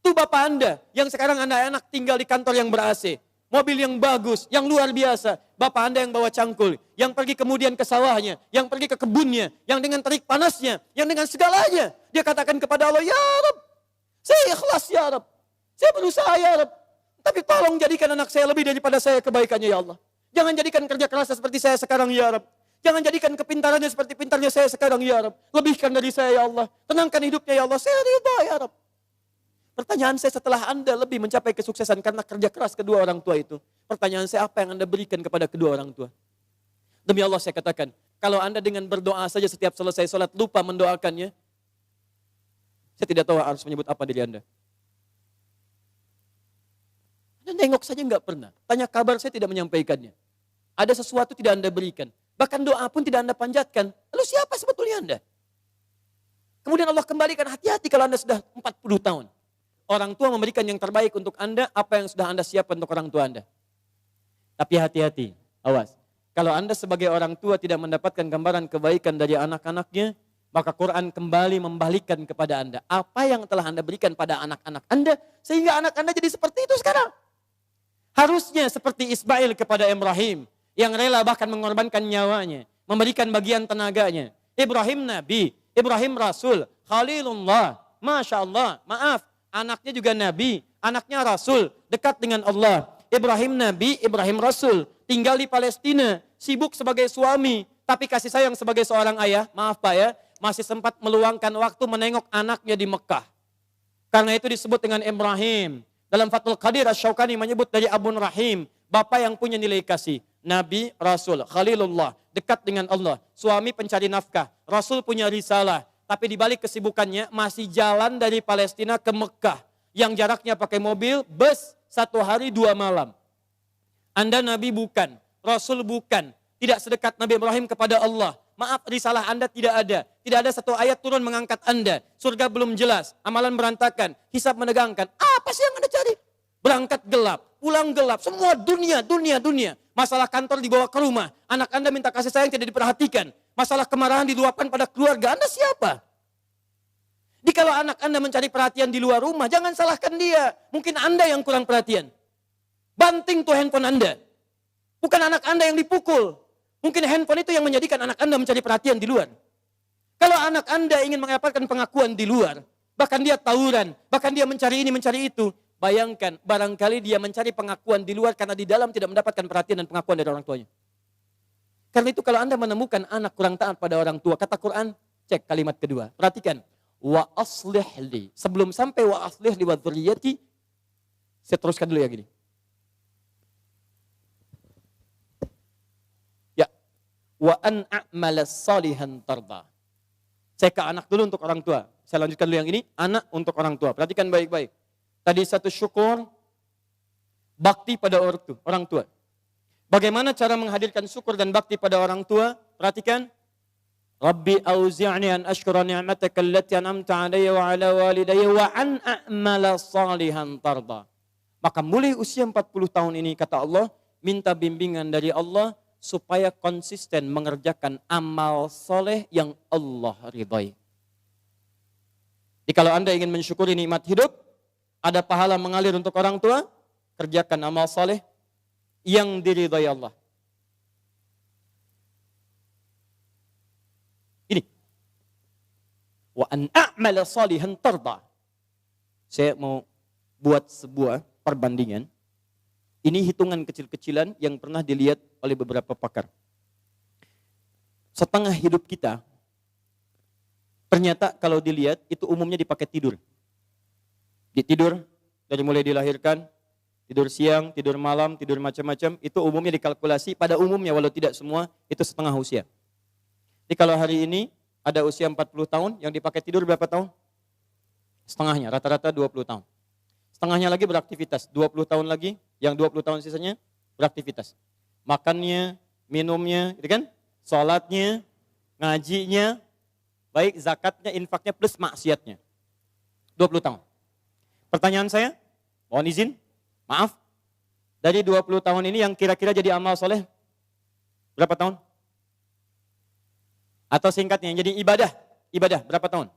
Tuh bapak Anda yang sekarang Anda enak tinggal di kantor yang ber-AC. Mobil yang bagus, yang luar biasa. Bapak Anda yang bawa cangkul, yang pergi kemudian ke sawahnya, yang pergi ke kebunnya, yang dengan terik panasnya, yang dengan segalanya. Dia katakan kepada Allah, ya Rabb, saya ikhlas ya Rabb. Saya berusaha ya Rabb. Tapi tolong jadikan anak saya lebih daripada saya kebaikannya ya Allah. Jangan jadikan kerja kerasnya seperti saya sekarang ya Rabb. Jangan jadikan kepintarannya seperti pintarnya saya sekarang ya Rabb. Lebihkan dari saya ya Allah. Tenangkan hidupnya ya Allah. Saya ridha ya Rabb. Pertanyaan saya setelah Anda lebih mencapai kesuksesan karena kerja keras kedua orang tua itu. Pertanyaan saya apa yang Anda berikan kepada kedua orang tua? Demi Allah saya katakan, kalau Anda dengan berdoa saja setiap selesai sholat lupa mendoakannya, saya tidak tahu harus menyebut apa diri Anda. Anda nengok saja nggak pernah. Tanya kabar saya tidak menyampaikannya. Ada sesuatu tidak Anda berikan. Bahkan doa pun tidak Anda panjatkan. Lalu siapa sebetulnya Anda? Kemudian Allah kembalikan, hati-hati kalau Anda sudah 40 tahun. Orang tua memberikan yang terbaik untuk Anda, apa yang sudah Anda siapkan untuk orang tua Anda. Tapi hati-hati, awas. Kalau Anda sebagai orang tua tidak mendapatkan gambaran kebaikan dari anak-anaknya, maka Quran kembali membalikkan kepada Anda. Apa yang telah Anda berikan pada anak-anak Anda, sehingga anak Anda jadi seperti itu sekarang. Harusnya seperti Ismail kepada Ibrahim, yang rela bahkan mengorbankan nyawanya, memberikan bagian tenaganya. Ibrahim Nabi, Ibrahim Rasul, Khalilullah, Masya Allah, maaf. Anaknya juga Nabi, anaknya Rasul, dekat dengan Allah. Ibrahim Nabi, Ibrahim Rasul, tinggal di Palestina, sibuk sebagai suami, tapi kasih sayang sebagai seorang ayah, maaf Pak ya, masih sempat meluangkan waktu menengok anaknya di Mekah. Karena itu disebut dengan Ibrahim. Dalam Fathul Qadir Asy-Syaukani menyebut dari Abun Rahim, bapak yang punya nilai kasih. Nabi, Rasul, Khalilullah, dekat dengan Allah. Suami pencari nafkah, Rasul punya risalah. Tapi di balik kesibukannya masih jalan dari Palestina ke Mekah. Yang jaraknya pakai mobil, bus, 1 hari 2 malam. Anda Nabi bukan, Rasul bukan. Tidak sedekat Nabi Ibrahim kepada Allah. Maaf, risalah Anda tidak ada. Tidak ada satu ayat turun mengangkat Anda. Surga belum jelas, amalan berantakan, hisab menegangkan. Apa sih yang Anda cari? Berangkat gelap, pulang gelap, semua dunia. Masalah kantor dibawa ke rumah, anak Anda minta kasih sayang tidak diperhatikan. Masalah kemarahan diluapkan pada keluarga, Anda siapa? Kalau anak Anda mencari perhatian di luar rumah, jangan salahkan dia. Mungkin Anda yang kurang perhatian. Banting tuh handphone Anda. Bukan anak Anda yang dipukul. Mungkin handphone itu yang menjadikan anak Anda mencari perhatian di luar. Kalau anak Anda ingin mendapatkan pengakuan di luar, bahkan dia tawuran, bahkan dia mencari ini, mencari itu, bayangkan, barangkali dia mencari pengakuan di luar karena di dalam tidak mendapatkan perhatian dan pengakuan dari orang tuanya. Karena itu kalau Anda menemukan anak kurang taat pada orang tua, kata Quran, cek kalimat kedua. Perhatikan, wa aslih li. Sebelum sampai wa aslih li wa dzurriyyati, saya teruskan dulu ya gini. Ya, wa an a'mala salihan tarda. Saya ke anak dulu untuk orang tua. Saya lanjutkan dulu yang ini, anak untuk orang tua. Perhatikan baik-baik. Tadi satu syukur, bakti pada orang tua. Bagaimana cara menghadirkan syukur dan bakti pada orang tua? Perhatikan. Rabbi auzi'ni an ashkura ni'mataka allati an'amta 'alayya wa 'ala walidayya wa an a'mala salihan tarda. Maka mulai usia 40 tahun ini kata Allah, minta bimbingan dari Allah supaya konsisten mengerjakan amal soleh yang Allah ridhai. Jadi kalau Anda ingin mensyukuri nikmat hidup, ada pahala mengalir untuk orang tua, kerjakan amal soleh yang diridhai Allah. Ini. Wa an a'mala salihan tarda. Saya mau buat sebuah perbandingan. Ini hitungan kecil-kecilan yang pernah dilihat oleh beberapa pakar. Setengah hidup kita, ternyata kalau dilihat itu umumnya dipakai tidur. Tidur dari mulai dilahirkan, tidur siang, tidur malam, tidur macam-macam, itu umumnya dikalkulasi pada umumnya walau tidak semua itu setengah usia. Jadi kalau hari ini ada usia 40 tahun, yang dipakai tidur berapa tahun? Setengahnya, rata-rata 20 tahun. Setengahnya lagi beraktivitas, 20 tahun lagi, yang 20 tahun sisanya beraktivitas. Makannya, minumnya, gitu kan? Sholatnya, ngajinya, baik zakatnya, infaknya, plus maksiatnya. 20 tahun. Pertanyaan saya, mohon izin, maaf, dari 20 tahun ini yang kira-kira jadi amal soleh, berapa tahun? Atau singkatnya, yang jadi ibadah, berapa tahun?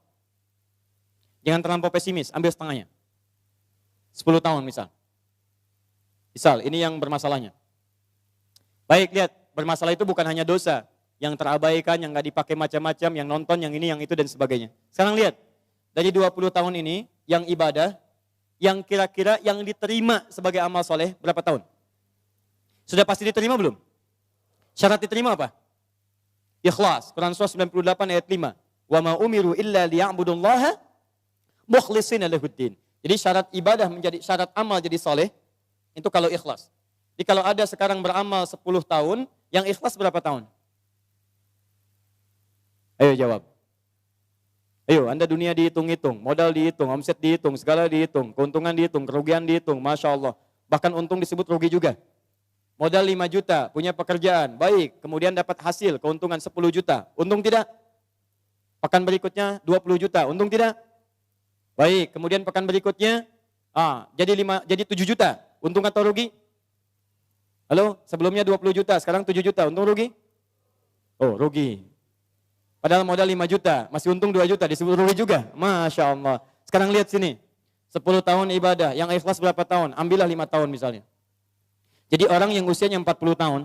Jangan terlampau pesimis, ambil setengahnya. 10 tahun misal. Misal, ini yang bermasalahnya. Baik, lihat, bermasalah itu bukan hanya dosa, yang terabaikan, yang gak dipakai macam-macam, yang nonton, yang ini, yang itu, dan sebagainya. Sekarang lihat, dari 20 tahun ini, yang ibadah, yang kira-kira yang diterima sebagai amal soleh, berapa tahun? Sudah pasti diterima belum? Syarat diterima apa? Ikhlas, Quran surah 98 ayat 5. Wa ma umiru illa liya'budullaha mukhlishina lahuddin. Jadi syarat ibadah menjadi syarat amal jadi soleh, itu kalau ikhlas. Jadi kalau ada sekarang beramal 10 tahun, yang ikhlas berapa tahun? Ayo jawab. Ayo, Anda dunia dihitung-hitung, modal dihitung, omset dihitung, segala dihitung, keuntungan dihitung, kerugian dihitung, Masya Allah. Bahkan untung disebut rugi juga. Modal 5 juta, punya pekerjaan, baik, kemudian dapat hasil, keuntungan 10 juta, untung tidak? Pekan berikutnya 20 juta, untung tidak? Baik, kemudian pekan berikutnya jadi 7 juta, untung atau rugi? Halo, sebelumnya 20 juta, sekarang 7 juta, untung rugi? Oh, rugi. Padahal modal 5 juta, masih untung 2 juta, disebut rugi juga. Masya Allah. Sekarang lihat sini, 10 tahun ibadah, yang ikhlas berapa tahun? Ambillah 5 tahun misalnya. Jadi orang yang usianya 40 tahun,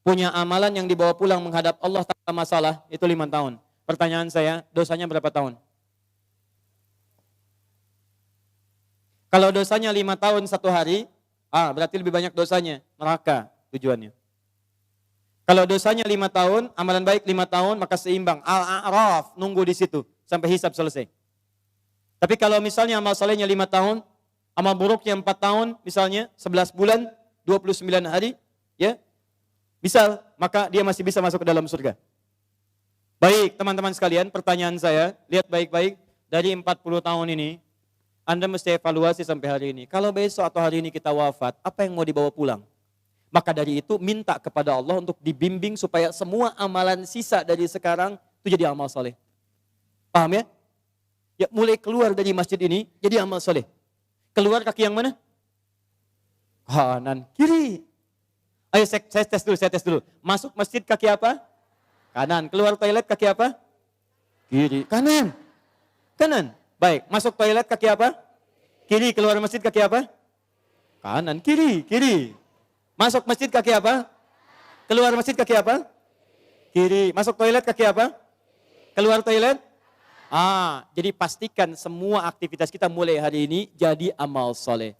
punya amalan yang dibawa pulang menghadap Allah tanpa masalah, itu 5 tahun. Pertanyaan saya, dosanya berapa tahun? Kalau dosanya 5 tahun 1 hari, berarti lebih banyak dosanya, neraka tujuannya. Kalau dosanya 5 tahun, amalan baik 5 tahun, maka seimbang. Al-A'raf, nunggu di situ sampai hisab selesai. Tapi kalau misalnya amal solehnya 5 tahun, amal buruknya 4 tahun, misalnya 11 bulan, 29 hari, ya, bisa, maka dia masih bisa masuk ke dalam surga. Baik, teman-teman sekalian, pertanyaan saya, lihat baik-baik, dari 40 tahun ini, Anda mesti evaluasi sampai hari ini. Kalau besok atau hari ini kita wafat, apa yang mau dibawa pulang? Maka dari itu minta kepada Allah untuk dibimbing supaya semua amalan sisa dari sekarang itu jadi amal soleh. Paham ya? Ya mulai keluar dari masjid ini jadi amal soleh. Keluar kaki yang mana? Kanan, kiri. Ayo saya tes dulu. Masuk masjid kaki apa? Kanan. Keluar toilet kaki apa? Kiri. Kanan. Kanan. Baik, masuk toilet kaki apa? Kiri. Keluar masjid kaki apa? Kanan. Kiri. Kiri. Masuk masjid kaki apa? Keluar masjid kaki apa? Kiri. Masuk toilet kaki apa? Keluar toilet? Jadi pastikan semua aktivitas kita mulai hari ini jadi amal soleh.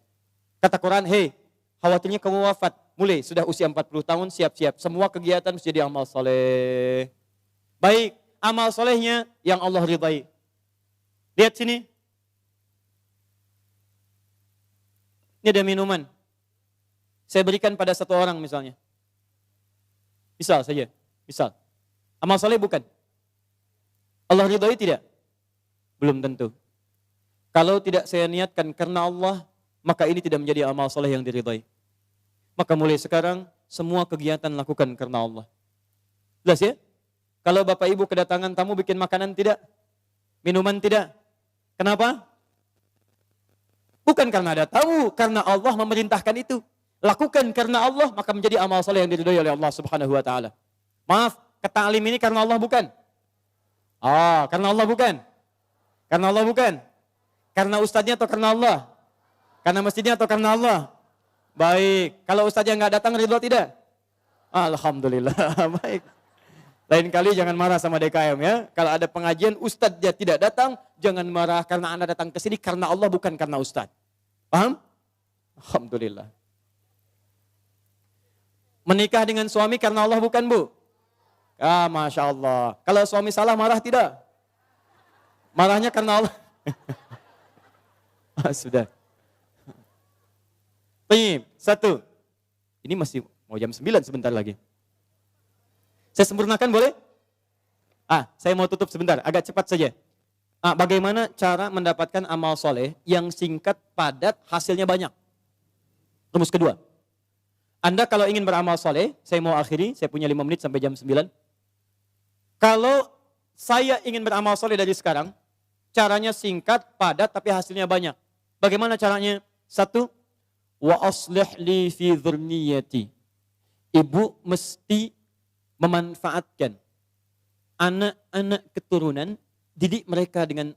Kata Quran, hei, khawatirnya kamu wafat. Mulai, sudah usia 40 tahun, siap-siap. Semua kegiatan mesti jadi amal soleh. Baik, amal solehnya yang Allah ridhai. Lihat sini. Ini ada minuman. Saya berikan pada satu orang misalnya. Misal saja. Misal. Amal soleh bukan? Allah ridhai tidak? Belum tentu. Kalau tidak saya niatkan karena Allah, maka ini tidak menjadi amal soleh yang diridhai. Maka mulai sekarang, semua kegiatan lakukan karena Allah. Jelas ya? Kalau Bapak Ibu kedatangan tamu bikin makanan tidak? Minuman tidak? Kenapa? Bukan karena ada tamu, karena Allah memerintahkan itu. lakukan karena Allah, maka menjadi amal soleh yang diridhoi oleh Allah Subhanahu wa taala. Maaf, ke ta'lim ini karena Allah bukan? Karena Allah bukan? Karena Allah bukan? Karena ustadznya atau karena Allah? Karena masjidnya atau karena Allah? Baik, kalau ustadznya nggak datang ridho tidak? Alhamdulillah, baik. Lain kali jangan marah sama DKM ya. Kalau ada pengajian ustadznya tidak datang, jangan marah karena Anda datang ke sini karena Allah bukan karena ustadz. Paham? Alhamdulillah. Menikah dengan suami karena Allah bukan, Bu? Masya Allah. Kalau suami salah marah tidak? Marahnya karena Allah. Sudah. Baik, 1. Ini masih mau jam 9 sebentar lagi. Saya sempurnakan boleh? Saya mau tutup sebentar, agak cepat saja. Bagaimana cara mendapatkan amal soleh yang singkat, padat, hasilnya banyak? Rumus kedua. Anda kalau ingin beramal soleh, saya mau akhiri, saya punya 5 menit sampai jam 9. Kalau saya ingin beramal soleh dari sekarang, caranya singkat, padat, tapi hasilnya banyak. Bagaimana caranya? 1. Wa aslih li fi dzurniyyati. Ibu mesti memanfaatkan anak-anak keturunan, didik mereka dengan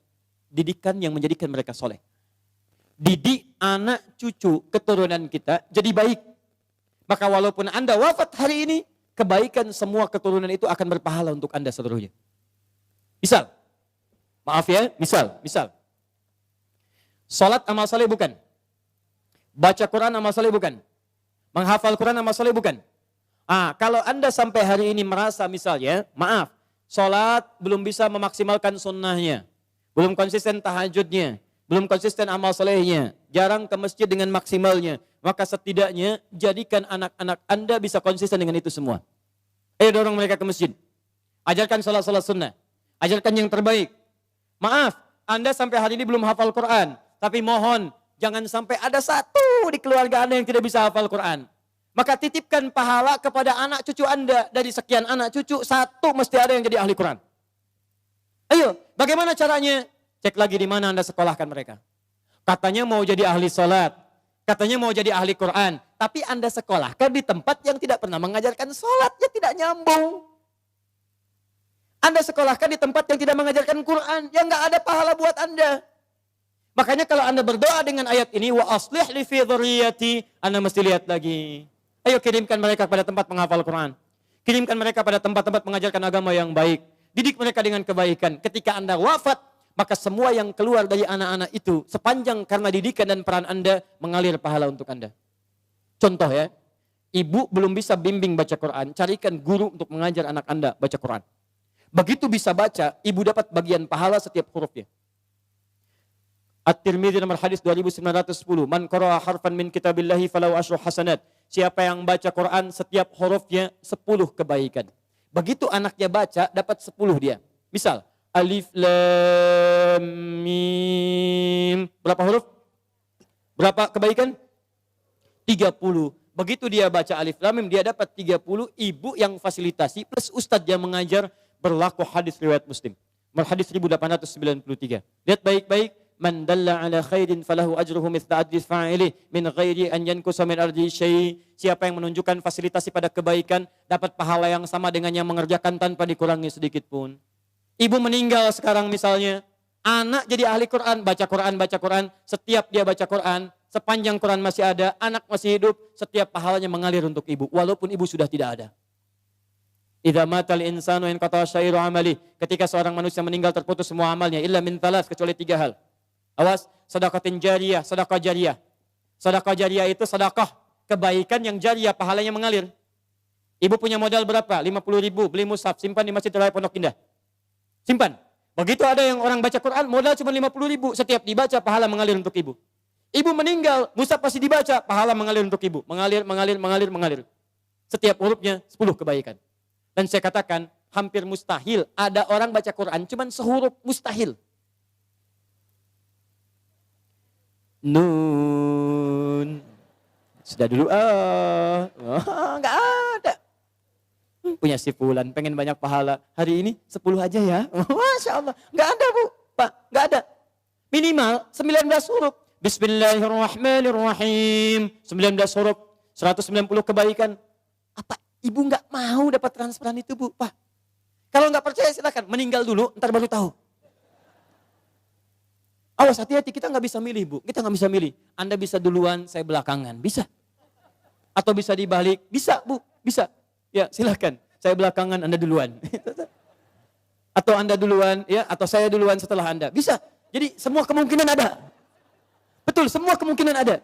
didikan yang menjadikan mereka soleh. Didik anak cucu keturunan kita jadi baik. Maka walaupun Anda wafat hari ini, kebaikan semua keturunan itu akan berpahala untuk Anda seluruhnya. Misal, maaf ya, misal. Salat amal soleh bukan? Baca Quran amal soleh bukan? Menghafal Quran amal soleh bukan? Kalau Anda sampai hari ini merasa misalnya, maaf, salat belum bisa memaksimalkan sunnahnya, belum konsisten tahajudnya, belum konsisten amal solehnya, jarang ke masjid dengan maksimalnya, maka setidaknya jadikan anak-anak Anda bisa konsisten dengan itu semua. Ayo dorong mereka ke masjid. Ajarkan salat-salat sunnah. Ajarkan yang terbaik. Maaf, Anda sampai hari ini belum hafal Quran, tapi mohon jangan sampai ada satu di keluarga Anda yang tidak bisa hafal Quran. Maka titipkan pahala kepada anak cucu Anda. Dari sekian anak cucu, satu mesti ada yang jadi ahli Quran. Ayo, bagaimana caranya? Cek lagi di mana Anda sekolahkan mereka. Katanya mau jadi ahli salat, katanya mau jadi ahli Quran, tapi Anda sekolahkan di tempat yang tidak pernah mengajarkan salat, ya tidak nyambung. Anda sekolahkan di tempat yang tidak mengajarkan Quran, ya nggak ada pahala buat Anda. Makanya kalau Anda berdoa dengan ayat ini, wa aslih li fi dzurriyyati, Anda mesti lihat lagi. Ayo kirimkan mereka pada tempat menghafal Quran. Kirimkan mereka pada tempat-tempat mengajarkan agama yang baik. Didik mereka dengan kebaikan. Ketika Anda wafat, maka semua yang keluar dari anak-anak itu, sepanjang karena didikan dan peran Anda, mengalir pahala untuk Anda. Contoh ya, ibu belum bisa bimbing baca Quran, carikan guru untuk mengajar anak Anda baca Quran. Begitu bisa baca, ibu dapat bagian pahala setiap hurufnya. At-Tirmidzi nomor hadis 2910, man qara'a harfan min kitabillahi falahu asyru hasanat. Siapa yang baca Quran setiap hurufnya 10 kebaikan. Begitu anaknya baca, dapat 10 dia. Misal, alif lam mim. Berapa huruf? Berapa kebaikan? 30. Begitu dia baca alif lam mim, dia dapat 30. Ibu yang fasilitasi plus ustadz yang mengajar, berlaku hadis riwayat Muslim. Hadis 1893. Lihat baik-baik. Man dalla ala khairin falahu ajruhu mithla ajri fa'ilih min ghairi an yankusa min ardi syai'. Siapa yang menunjukkan fasilitasi pada kebaikan dapat pahala yang sama dengan yang mengerjakan tanpa dikurangi sedikit pun. Ibu meninggal sekarang misalnya, anak jadi ahli Quran, baca Quran, setiap dia baca Quran, sepanjang Quran masih ada, anak masih hidup, setiap pahalanya mengalir untuk ibu walaupun ibu sudah tidak ada. Idza matal insanu inqata syairu amali. Ketika seorang manusia meninggal terputus semua amalnya illa min thalas, kecuali 3 hal. Awas, sedekatin jariyah, sedekah jariyah. Sedekah jariyah itu sedekah kebaikan yang jariyah, pahalanya mengalir. Ibu punya modal berapa? 50.000, beli mushaf, simpan di Masjid Raya Pondok Indah. Simpan. Begitu ada yang orang baca Quran, modal cuma 50.000, setiap dibaca pahala mengalir untuk ibu. Ibu meninggal, mushaf pasti dibaca, pahala mengalir untuk ibu. Mengalir. Setiap hurufnya 10 kebaikan. Dan saya katakan, hampir mustahil ada orang baca Quran cuma sehuruf, mustahil. Nun. Sudah dulu, enggak ada. Punya si fulan, pengen banyak pahala. Hari ini 10 aja ya. Masya Allah. Enggak ada Bu, Pak, enggak ada. Minimal 19 huruf. Bismillahirrahmanirrahim. 19 huruf. 190 kebaikan. Apa ibu nggak mau dapat transferan itu, Bu? Pak, kalau nggak percaya silakan, meninggal dulu, ntar baru tahu. Awas, hati-hati, kita nggak bisa milih, Bu. Kita nggak bisa milih. Anda bisa duluan, saya belakangan. Bisa. Atau bisa dibalik. Bisa, Bu. Bisa. Ya, silakan. Saya belakangan, Anda duluan. Atau Anda duluan, ya, atau saya duluan setelah Anda. Bisa. Jadi semua kemungkinan ada. Betul, semua kemungkinan ada.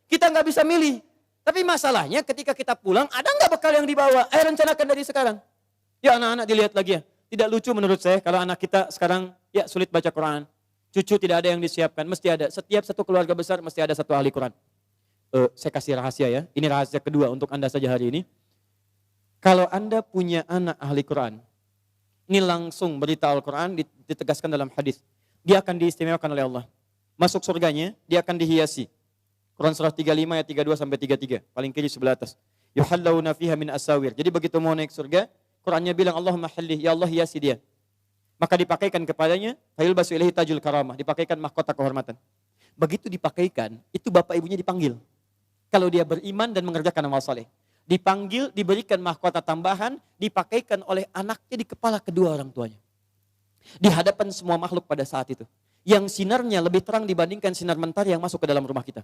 Kita nggak bisa milih. Tapi masalahnya ketika kita pulang, ada nggak bekal yang dibawa? Ayo rencanakan dari sekarang. Ya anak-anak dilihat lagi ya. Tidak lucu menurut saya kalau anak kita sekarang ya sulit baca Quran. Cucu tidak ada yang disiapkan, mesti ada. Setiap satu keluarga besar mesti ada satu ahli Quran. Saya kasih rahasia ya, ini rahasia kedua untuk Anda saja hari ini. Kalau Anda punya anak ahli Quran, ini langsung berita Al-Quran ditegaskan dalam hadis. Dia akan diistimewakan oleh Allah. Masuk surganya, dia akan dihiasi. Quran surah 35 ayat 32 sampai 33, paling kiri sebelah atas. Yuhallawna fiha min asawir. Jadi begitu mau naik surga, Qurannya bilang Allahumma hallih, ya Allah hiasi dia. Maka dipakaikan kepadanya, fayulbasu ilaihi tajul karamah, dipakaikan mahkota kehormatan. Begitu dipakaikan, itu bapak ibunya dipanggil. Kalau dia beriman dan mengerjakan amal saleh. Dipanggil, diberikan mahkota tambahan, dipakaikan oleh anaknya di kepala kedua orang tuanya. Di hadapan semua makhluk pada saat itu. Yang sinarnya lebih terang dibandingkan sinar mentari yang masuk ke dalam rumah kita.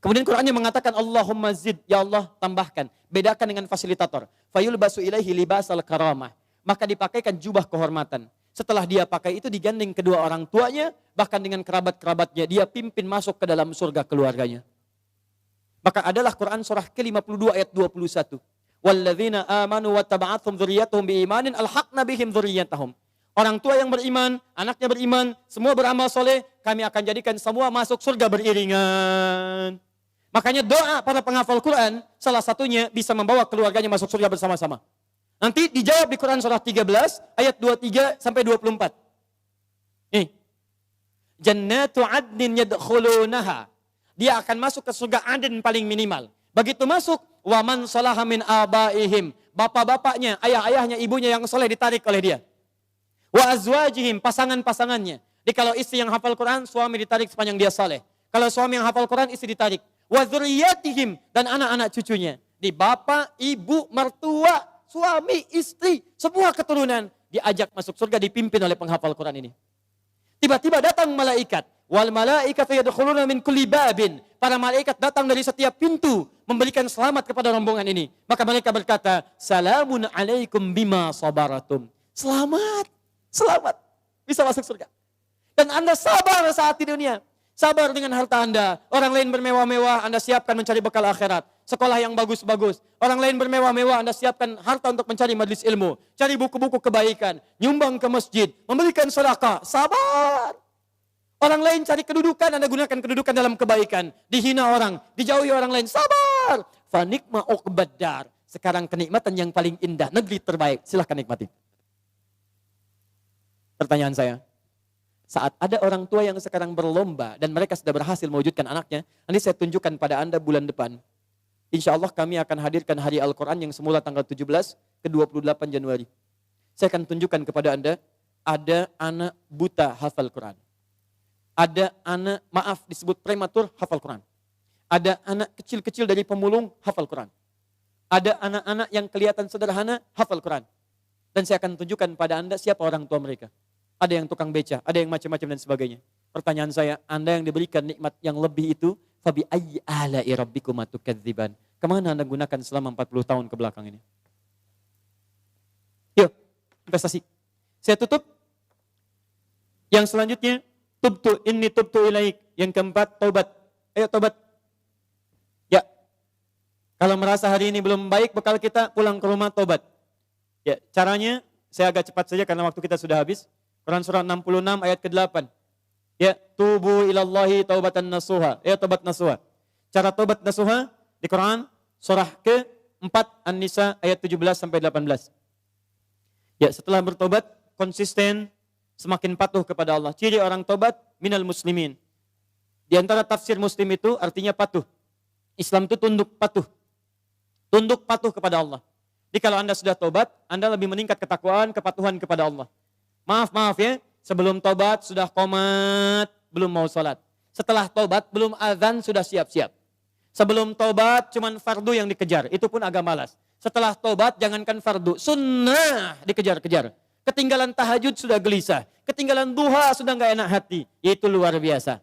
Kemudian Qurannya mengatakan Allahumma zid, ya Allah tambahkan. Bedakan dengan fasilitator. Fayulbasu ilaihi libasal karamah. Maka dipakaikan jubah kehormatan. Setelah dia pakai itu digandeng kedua orang tuanya, bahkan dengan kerabat-kerabatnya, dia pimpin masuk ke dalam surga keluarganya. Maka adalah Quran surah ke-52 ayat 21. Walladzina amanu wattaba'athum dzurriyyatuhum biimanin alhaqna bihim dzurriyyatahum. Orang tua yang beriman, anaknya beriman, semua beramal soleh, kami akan jadikan semua masuk surga beriringan. Makanya doa para penghafal Quran, salah satunya bisa membawa keluarganya masuk surga bersama-sama. Nanti dijawab di Quran surah 13 ayat 23 sampai 24. Nih. Jannatu adnin yadkhulunaha. Dia akan masuk ke surga Aden paling minimal. Begitu masuk, waman salaha min abaihim. Bapak-bapaknya, ayah-ayahnya, ibunya yang soleh ditarik oleh dia. Wa azwajihim, pasangan-pasangannya. Jadi kalau istri yang hafal Quran, suami ditarik sepanjang dia soleh. Kalau suami yang hafal Quran, istri ditarik. Wa dzurriyyatihim, dan anak-anak cucunya. Di bapak, ibu, mertua, suami, istri, semua keturunan diajak masuk surga dipimpin oleh penghafal Quran ini. Tiba-tiba datang malaikat. Wal malaikatu yadkhuluna min kulli babin. Para malaikat datang dari setiap pintu memberikan selamat kepada rombongan ini. Maka mereka berkata, "Salamun alaikum bima sabaratum." Selamat, selamat. Bisa masuk surga. Dan Anda sabar saat di dunia. Sabar dengan harta Anda. Orang lain bermewah-mewah, Anda siapkan mencari bekal akhirat. Sekolah yang bagus-bagus. Orang lain bermewah-mewah, Anda siapkan harta untuk mencari majelis ilmu. Cari buku-buku kebaikan. Nyumbang ke masjid. Memberikan sedekah. Sabar. Orang lain cari kedudukan, Anda gunakan kedudukan dalam kebaikan. Dihina orang, dijauhi orang lain. Sabar. Fanikma uqbaddar. Sekarang kenikmatan yang paling indah. Negeri terbaik. Silahkan nikmati. Pertanyaan saya. Saat ada orang tua yang sekarang berlomba dan mereka sudah berhasil mewujudkan anaknya, nanti saya tunjukkan pada Anda bulan depan. Insya Allah kami akan hadirkan hari Al-Quran yang semula tanggal 17 ke 28 Januari. Saya akan tunjukkan kepada Anda, ada anak buta hafal Quran. Ada anak, maaf disebut prematur hafal Quran. Ada anak kecil-kecil dari pemulung hafal Quran. Ada anak-anak yang kelihatan sederhana hafal Quran. Dan saya akan tunjukkan pada Anda siapa orang tua mereka. Ada yang tukang beca, ada yang macam-macam dan sebagainya. Pertanyaan saya, Anda yang diberikan nikmat yang lebih itu, fabi ayyi ala'i rabbikuma tukadziban. Kemana Anda gunakan selama 40 tahun ke belakang ini? Yuk, investasi. Saya tutup. Yang selanjutnya, tubtu ilaik. Yang keempat, taubat. Ayo taubat. Ya. Kalau merasa hari ini belum baik bekal kita, pulang ke rumah taubat. Ya, caranya saya agak cepat saja karena waktu kita sudah habis. Quran surah 66 ayat ke-8. Ya, tubu ilallahi taubatan nasuha. Ya, taubat nasuha. Cara taubat nasuha di Quran surah ke-4 An-Nisa ayat 17 sampai 18. Ya, setelah bertobat konsisten, semakin patuh kepada Allah. Ciri orang tobat minal muslimin. Di antara tafsir muslim itu artinya patuh. Islam itu tunduk patuh. Tunduk patuh kepada Allah. Jadi kalau Anda sudah tobat, Anda lebih meningkat ketakwaan, kepatuhan kepada Allah. Maaf ya, sebelum tobat sudah qomat, belum mau sholat. Setelah tobat belum azan sudah siap-siap. Sebelum taubat cuman fardu yang dikejar, itu pun agak malas. Setelah taubat jangankan fardu, sunnah dikejar-kejar. Ketinggalan tahajud sudah gelisah, ketinggalan duha sudah nggak enak hati. Itu luar biasa.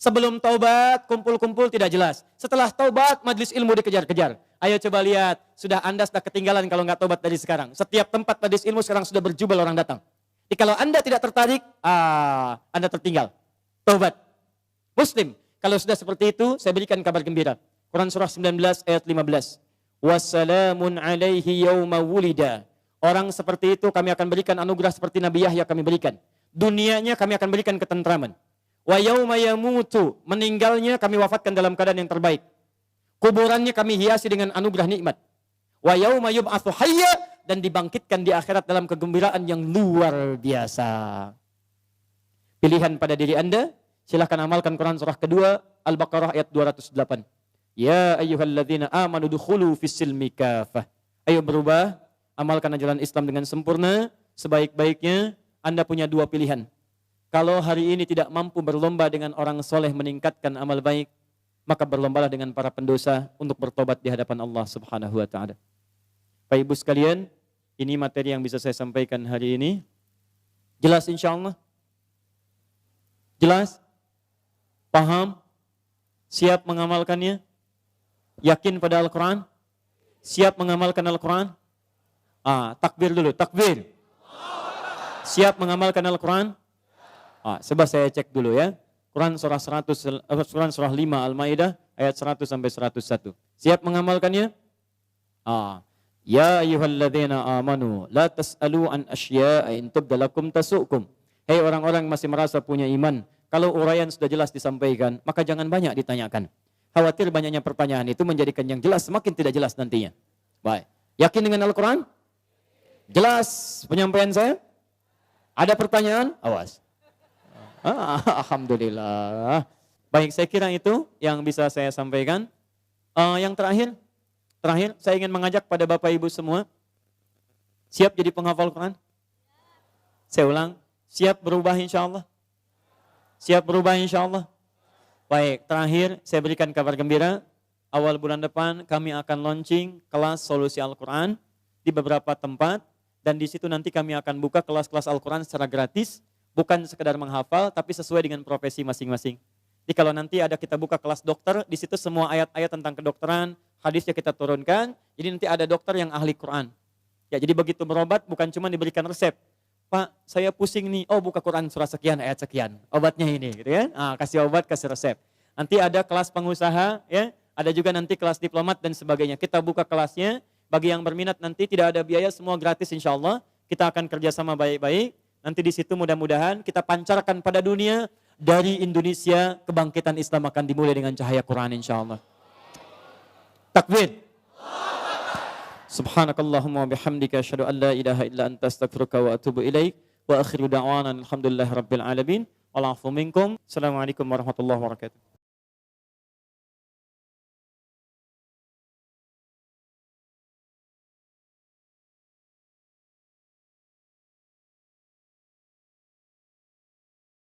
Sebelum taubat kumpul-kumpul tidak jelas. Setelah taubat majlis ilmu dikejar-kejar. Ayo coba lihat, Anda sudah ketinggalan kalau nggak taubat dari sekarang. Setiap tempat majlis ilmu sekarang sudah berjubel orang datang. Jadi kalau Anda tidak tertarik, Anda tertinggal. Taubat. Muslim. Kalau sudah seperti itu, saya berikan kabar gembira. Quran surah 19 ayat 15. Wassalamun alaihi yawma wulida. Orang seperti itu kami akan berikan anugerah seperti Nabi Yahya kami berikan. Dunianya kami akan berikan ketentraman. Wa yawma yamutu. Meninggalnya kami wafatkan dalam keadaan yang terbaik. Kuburannya kami hiasi dengan anugerah nikmat. Wa yawma yub'atsu hayya. Dan dibangkitkan di akhirat dalam kegembiraan yang luar biasa. Pilihan pada diri Anda. Silahkan amalkan Quran surah kedua, Al-Baqarah ayat 208. Ya ayyuhalladzina amanu dukhulu fis-silmi kafah. Ayo berubah, amalkan ajaran Islam dengan sempurna, sebaik-baiknya. Anda punya dua pilihan. Kalau hari ini tidak mampu berlomba dengan orang soleh meningkatkan amal baik, maka berlombalah dengan para pendosa untuk bertobat di hadapan Allah Subhanahu wa taala. Bapak Ibu sekalian, ini materi yang bisa saya sampaikan hari ini. Jelas insyaallah? Jelas? Paham? Siap mengamalkannya? Yakin pada Al-Quran? Siap mengamalkan Al-Quran? Takbir dulu, takbir. Siap mengamalkan Al-Quran? Coba saya cek dulu ya. Quran surah 5 Al-Maidah ayat 100 sampai 101. Siap mengamalkannya? Ya ayyuhalladzina amanu la tas'alu an asya'a in tubda lakum tasu'kum. Hei orang-orang yang masih merasa punya iman, kalau uraian sudah jelas disampaikan, maka jangan banyak ditanyakan. Khawatir banyaknya pertanyaan itu menjadikan yang jelas semakin tidak jelas nantinya. Baik. Yakin dengan Al-Quran? Jelas penyampaian saya? Ada pertanyaan? Awas. Alhamdulillah. Baik, saya kira itu yang bisa saya sampaikan. Yang terakhir, saya ingin mengajak pada Bapak Ibu semua, siap jadi penghafal Quran? Saya ulang, siap berubah insya Allah? Siap berubah insya Allah? Baik, terakhir saya berikan kabar gembira. Awal bulan depan kami akan launching kelas solusi Al-Quran di beberapa tempat. Dan di situ nanti kami akan buka kelas-kelas Al-Quran secara gratis. Bukan sekedar menghafal, tapi sesuai dengan profesi masing-masing. Jadi kalau nanti ada kita buka kelas dokter, di situ semua ayat-ayat tentang kedokteran, hadisnya kita turunkan. Jadi nanti ada dokter yang ahli Quran. Ya, jadi begitu berobat bukan cuma diberikan resep. Pak, saya pusing nih. Buka Quran surah sekian, ayat sekian. Obatnya ini, gitu ya. Kasih obat, kasih resep. Nanti ada kelas pengusaha, ya. Ada juga nanti kelas diplomat dan sebagainya. Kita buka kelasnya. Bagi yang berminat nanti tidak ada biaya, semua gratis insya Allah. Kita akan kerjasama baik-baik. Nanti di situ mudah-mudahan kita pancarkan pada dunia, dari Indonesia kebangkitan Islam akan dimulai dengan cahaya Quran insya Allah. Takbir. Subhanakallahumma bihamdika asyhadu an la ilaha illa anta astaghfiruka wa atubu ilaik wa akhiru da'wana alhamdulillahi rabbil alamin. Wal 'afwu minkum. Assalamualaikum warahmatullahi wabarakatuh.